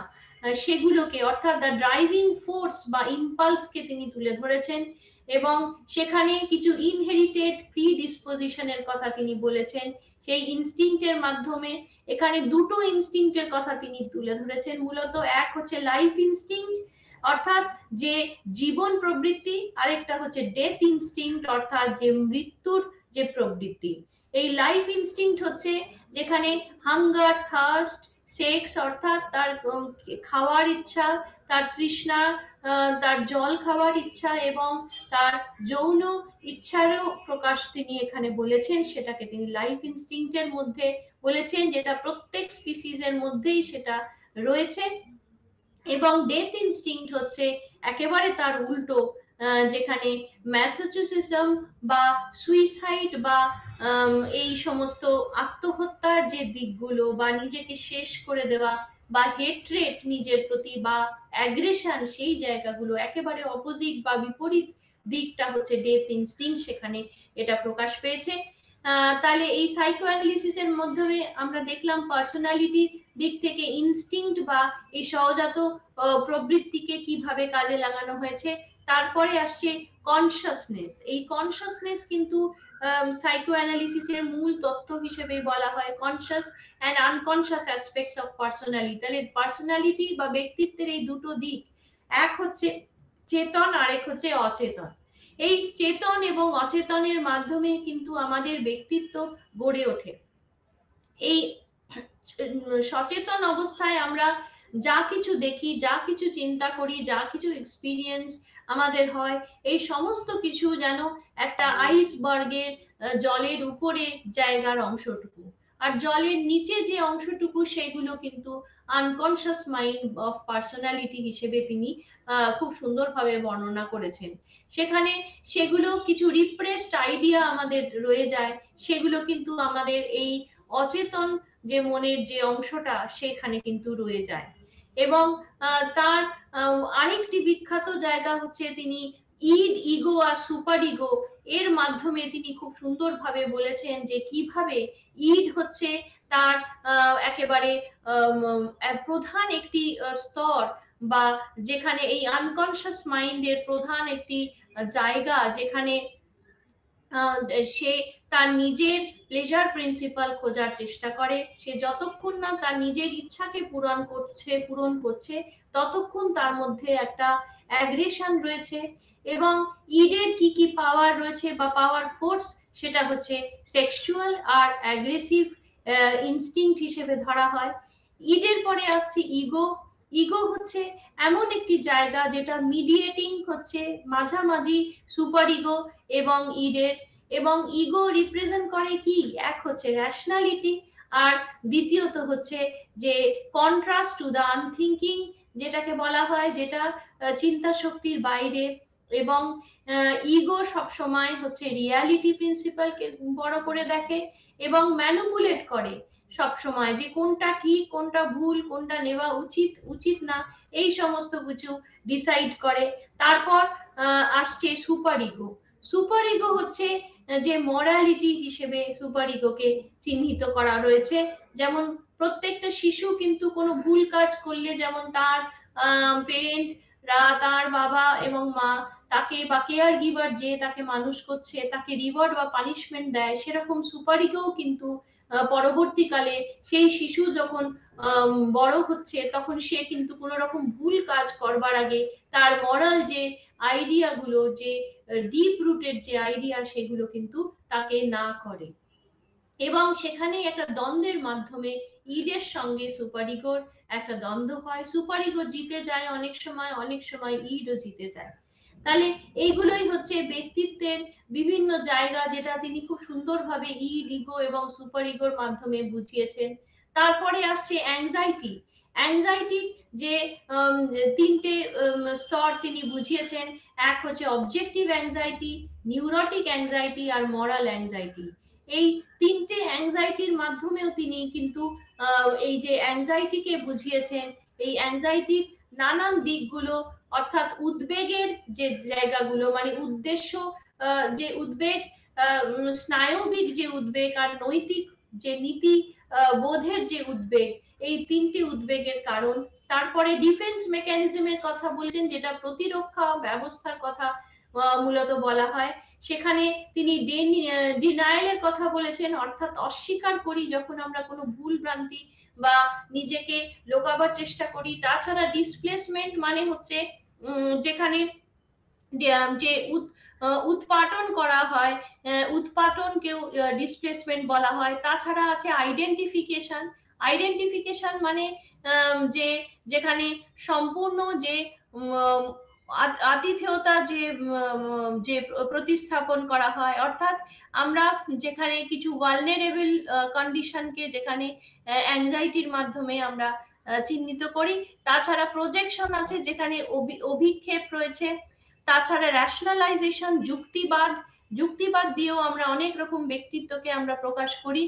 সেগুলোকে অর্থাৎ দ্য ড্রাইভিং ফোর্স বা ইম্পালসকে তিনি তুলে ধরেছেন এবং সেখানে কিছু ইনহেরিটেড প্রিডিসপোজিশনের কথা তিনি বলেছেন। সেই ইনস্টিংক্টের মাধ্যমে এখানে দুটো ইনস্টিংক্টের কথা তিনি তুলে ধরেছেন মূলত। এক হচ্ছে লাইফ ইনস্টিংক্ট অর্থাৎ যে জীবন প্রবৃত্তি, আরেকটা হচ্ছে ডেথ ইনস্টিংক্ট অর্থাৎ যে মৃত্যুর যে প্রবৃত্তি। এই লাইফ ইনস্টিংক্ট হচ্ছে যেখানে হাঙ্গার, থার্স্ট, সেক্স অর্থাৎ তার খাওয়ার ইচ্ছা, তার তৃষ্ণা, তার জল খাওয়ার ইচ্ছা এবং তার যৌন ইচ্ছারও প্রকাশ তিনি এখানে বলেছেন, সেটাকে তিনি লাইফ ইনস্টিংক্টের মধ্যে বলেছেন, যেটা প্রত্যেক স্পিসিসের মধ্যেই সেটা রয়েছে। এবং ডেথ ইনস্টিংক্ট হচ্ছে একেবারে তার উল্টো, যেখানে ম্যাসোচুসিজম বা সুইসাইড বা এই সমস্ত আত্মহত্যার যে দিকগুলো বা নিজেকে শেষ করে দেওয়া বা হেট্রেট নিজের প্রতি বা অ্যাগ্রেশন, সেই জায়গাগুলো একেবারে অপোজিট বা বিপরীত দিকটা হচ্ছে ডেথ ইনস্টিংক্ট, সেখানে এটা প্রকাশ পেয়েছে। তাহলে এই সাইকো অ্যানালিসিসের মাধ্যমে আমরা দেখলাম পার্সোনালিটি দিক থেকে ইনস্টিংক্ট বা এই সহজাত প্রবৃত্তিকে কিভাবে কাজে লাগানো হয়েছে। তারপরে আসছে কনসাসনেস। এই কনসাসনেস কিন্তু সাইকো অ্যানালিসিসের মূল তত্ত্ব হিসেবে বলা হয় conscious and unconscious aspects of personality. তাহলে পার্সোনালিটি বা ব্যক্তিত্বের এই দুটো দিক, এক হচ্ছে চেতন, আরেক হচ্ছে অচেতন। এই চেতন এবং অচেতনের মাধ্যমে কিন্তু আমাদের ব্যক্তিত্ব গড়ে ওঠে। এই সচেতন অবস্থায় আমরা যা কিছু দেখি, যা কিছু চিন্তা করি, যা কিছু এক্সপিরিয়েন্স আমাদের হয়, এই সমস্ত কিছু যেন একটা আইসবার্গের জলের উপরে জায়গার অংশটুকু, আর জলের নিচে যে অংশটুকু সেগুলো কিন্তু আনকনসিয়াস মাইন্ড অফ পার্সোনালিটি হিসেবে তিনি খুব সুন্দরভাবে বর্ণনা করেছেন। সেখানে সেগুলো কিছু রিপ্রেসড আইডিয়া আমাদের রয়ে যায়, সেগুলো কিন্তু আমাদের এই অচেতন যে মনের যে অংশটা সেখানে কিন্তু রয়ে যায়। এবং তার আরেকটি বিখ্যাত জায়গা হচ্ছে তিনি ইড, ইগো আর সুপার ইগো এর মাধ্যমে তিনি খুব সুন্দরভাবে বলেছেন যে কিভাবে ইড হচ্ছে তার একেবারে প্রধান একটি স্তর, বা যেখানে এই আনকনসিয়াস মাইন্ডের প্রধান একটি জায়গা, যেখানে সে তার নিজের প্লেজার প্রিন্সিপাল খোঁজার চেষ্টা করে। সে যতক্ষণ না তার নিজের ইচ্ছাকে পূরণ করছে ততক্ষণ তার মধ্যে একটা অ্যাগ্রেশন রয়েছে। এবং ইডের কি কি পাওয়ার রয়েছে বা পাওয়ার ফোর্স, সেটা হচ্ছে সেক্সুয়াল আর অ্যাগ্রেসিভ ইনস্টিংক্ট হিসেবে ধরা হয়। ইডের পরে আসছে ইগো। ইগো হচ্ছে এমন একটি জায়গা যেটা মিডিয়েটিং হচ্ছে মাঝামাঝি সুপার ইগো এবং ইডের। এবং ইগো রিপ্রেজেন্ট করে কি, এক হচ্ছে রেশনালিটি, আর দ্বিতীয়ত হচ্ছে যে কন্ট্রাস্ট টু দ্য আনথিঙ্কিং, যেটাকে বলা হয়, যেটা চিন্তা শক্তির বাইরে। এবং ইগো সবসময় হচ্ছে রিয়ালিটি প্রিন্সিপালকে বড় করে দেখে এবং ম্যানিপুলেট করে সব সময়, যে কোনটা ঠিক, কোনটা ভুল, কোনটা নেওয়া উচিত, উচিত না, এই সমস্ত কিছু ডিসাইড করে। তারপর আসছে সুপার ইগো। সুপার ইগো হচ্ছে যে মরালিটি হিসেবে সুপার ইগোকে চিহ্নিত করা রয়েছে। যেমন প্রত্যেকটা শিশু কিন্তু কোনো ভুল কাজ করলে যেমন তার পেরেন্টরা, তার বাবা এবং মা তাকে বা কেয়ার গিভার যে তাকে মানুষ করছে তাকে রিওয়ার্ড বা পানিশমেন্ট দেয়, সেরকম সুপার ইগোও কিন্তু পরবর্তীকালে সেই শিশু যখন বড় হচ্ছে তখন সে কিন্তু কোনো রকম ভুল কাজ করবার আগে তার মরাল যে আইডিয়া গুলো, যে ডিপ রুটেড যে আইডিয়া, সেগুলো কিন্তু তাকে না করে। এবং সেখানে একটা দ্বন্দ্বের মাধ্যমে ইডের সঙ্গে সুপার ইগোর একটা দ্বন্দ্ব হয়, সুপার ইগো জিতে যায় অনেক সময়, অনেক সময় ইডও জিতে যায়। তাহলে এইগুলোই হচ্ছে ব্যক্তিত্বের বিভিন্ন জায়গা, যেটা তিনি খুব সুন্দরভাবে ইড, ইগো এবং সুপার ইগোর মাধ্যমে বুঝিয়েছেন। তারপরে আসছে অ্যাংজাইটি। অ্যাংজাইটি যে তিনটে স্তর তিনি বুঝিয়েছেন, এক হচ্ছে অবজেক্টিভ অ্যাংজাইটি, নিউরোটিক অ্যাংজাইটি আর মরাল অ্যাংজাইটি। এই তিনটে অ্যাংজাইটির মাধ্যমেও তিনি কিন্তু এই যে অ্যাংজাইটিকে বুঝিয়েছেন, এই অ্যাংজাইটির নানান দিকগুলো, অর্থাৎ উদ্বেগের যে জায়গাগুলো, মানে উদ্দেশ্য, যে উদ্বেগ, স্নায়বিক যে উদ্বেগ আর নৈতিক যে নীতি বোধের যে উদ্বেগ, এই তিনটি উদ্বেগের কারণ। তারপরে ডিফেন্স মেকানিজমের কথা বলেছেন, যেটা প্রতিরক্ষা ব্যবস্থার কথা মূলত বলা হয়। সেখানে তিনি ডিনায়ালের কথা বলেছেন, অর্থাৎ অস্বীকার করি যখন আমরা কোনো ভুল ভ্রান্তি বা নিজেকে লোকাবার চেষ্টা করি। তাছাড়া ডিসপ্লেসমেন্ট মানে হচ্ছে যেখানে যে উৎপাটন করা হয়, উৎপাটনকেও ডিসপ্লেসমেন্ট বলা হয়। তাছাড়া আছে আইডেন্টিফিকেশন। আইডেন্টিফিকেশন মানে যে যেখানে সম্পূর্ণ যে আতিথেয়তা যে যে প্রতিস্থাপন করা হয়, অর্থাৎ আমরা যেখানে কিছু ভালনারেবল কন্ডিশনকে যেখানে অ্যাংজাইটির মাধ্যমে আমরা চিহ্নিত করি। তাছাড়া প্রজেকশন আছে, যেখানে অভিক্ষেপ রয়েছে। তাছাড়া রেশনালাইজেশন, যুক্তিবাদ, যুক্তিবাদ দিয়েও আমরা অনেক রকম ব্যক্তিত্বকে আমরা প্রকাশ করি।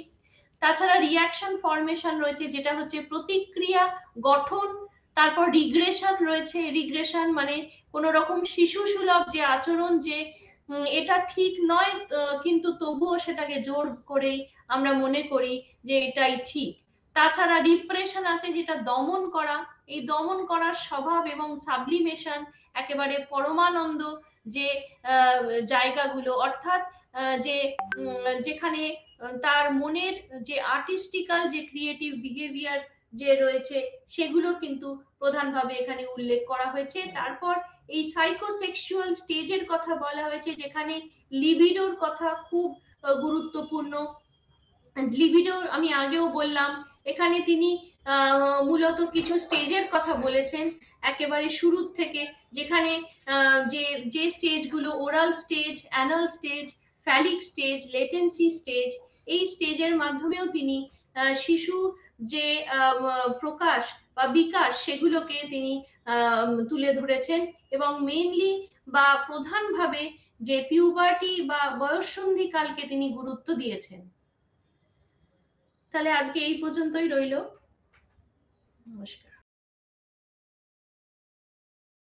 তাছাড়া রিয়াকশন ফরমেশন রয়েছে, যেটা হচ্ছে প্রতিক্রিয়া গঠন। তারপর রিগ্রেশন রয়েছে। রিগ্রেশন মানে কোন রকম শিশু সুলভ যে আচরণ, যে এটা ঠিক নয়, কিন্তু তবুও সেটাকে জোর করেই আমরা মনে করি যে এটাই ঠিক। তাছাড়া রিপ্রেশন আছে, যেটা দমন করা। এই দমন করার স্বভাব এবং সাবলিমেশন, একেবারে পরমানন্দ যে জায়গাগুলো, অর্থাৎ যে যেখানে তার মনের যে আর্টিস্টিক্যাল যে ক্রিয়েটিভ বিহেভিয়ার যে রয়েছে, সেগুলো কিন্তু প্রধানভাবে এখানে উল্লেখ করা হয়েছে। তারপর এই সাইকোসেক্সুয়াল স্টেজের কথা বলা হয়েছে, যেখানে লিবিডোর কথা খুব গুরুত্বপূর্ণ। লিবিডো আমি আগেও বললাম, এখানে তিনি মূলত কিছু স্টেজের কথা বলেছেন একেবারে শুরুর থেকে, যেখানে যে যে স্টেজগুলো oral stage, anal stage, phallic stage, latency stage, এই স্টেজের মাধ্যমেও তিনি শিশু যে প্রকাশ বা বিকাশ, সেগুলোকে তিনি তুলে ধরেছেন, এবং মেইনলি বা প্রধানভাবে যে পিউবার্টি বা বয়ঃসন্ধিকালকে তিনি গুরুত্ব দিয়েছেন। তাহলে আজকে এই পর্যন্তই রইল। নমস্কার।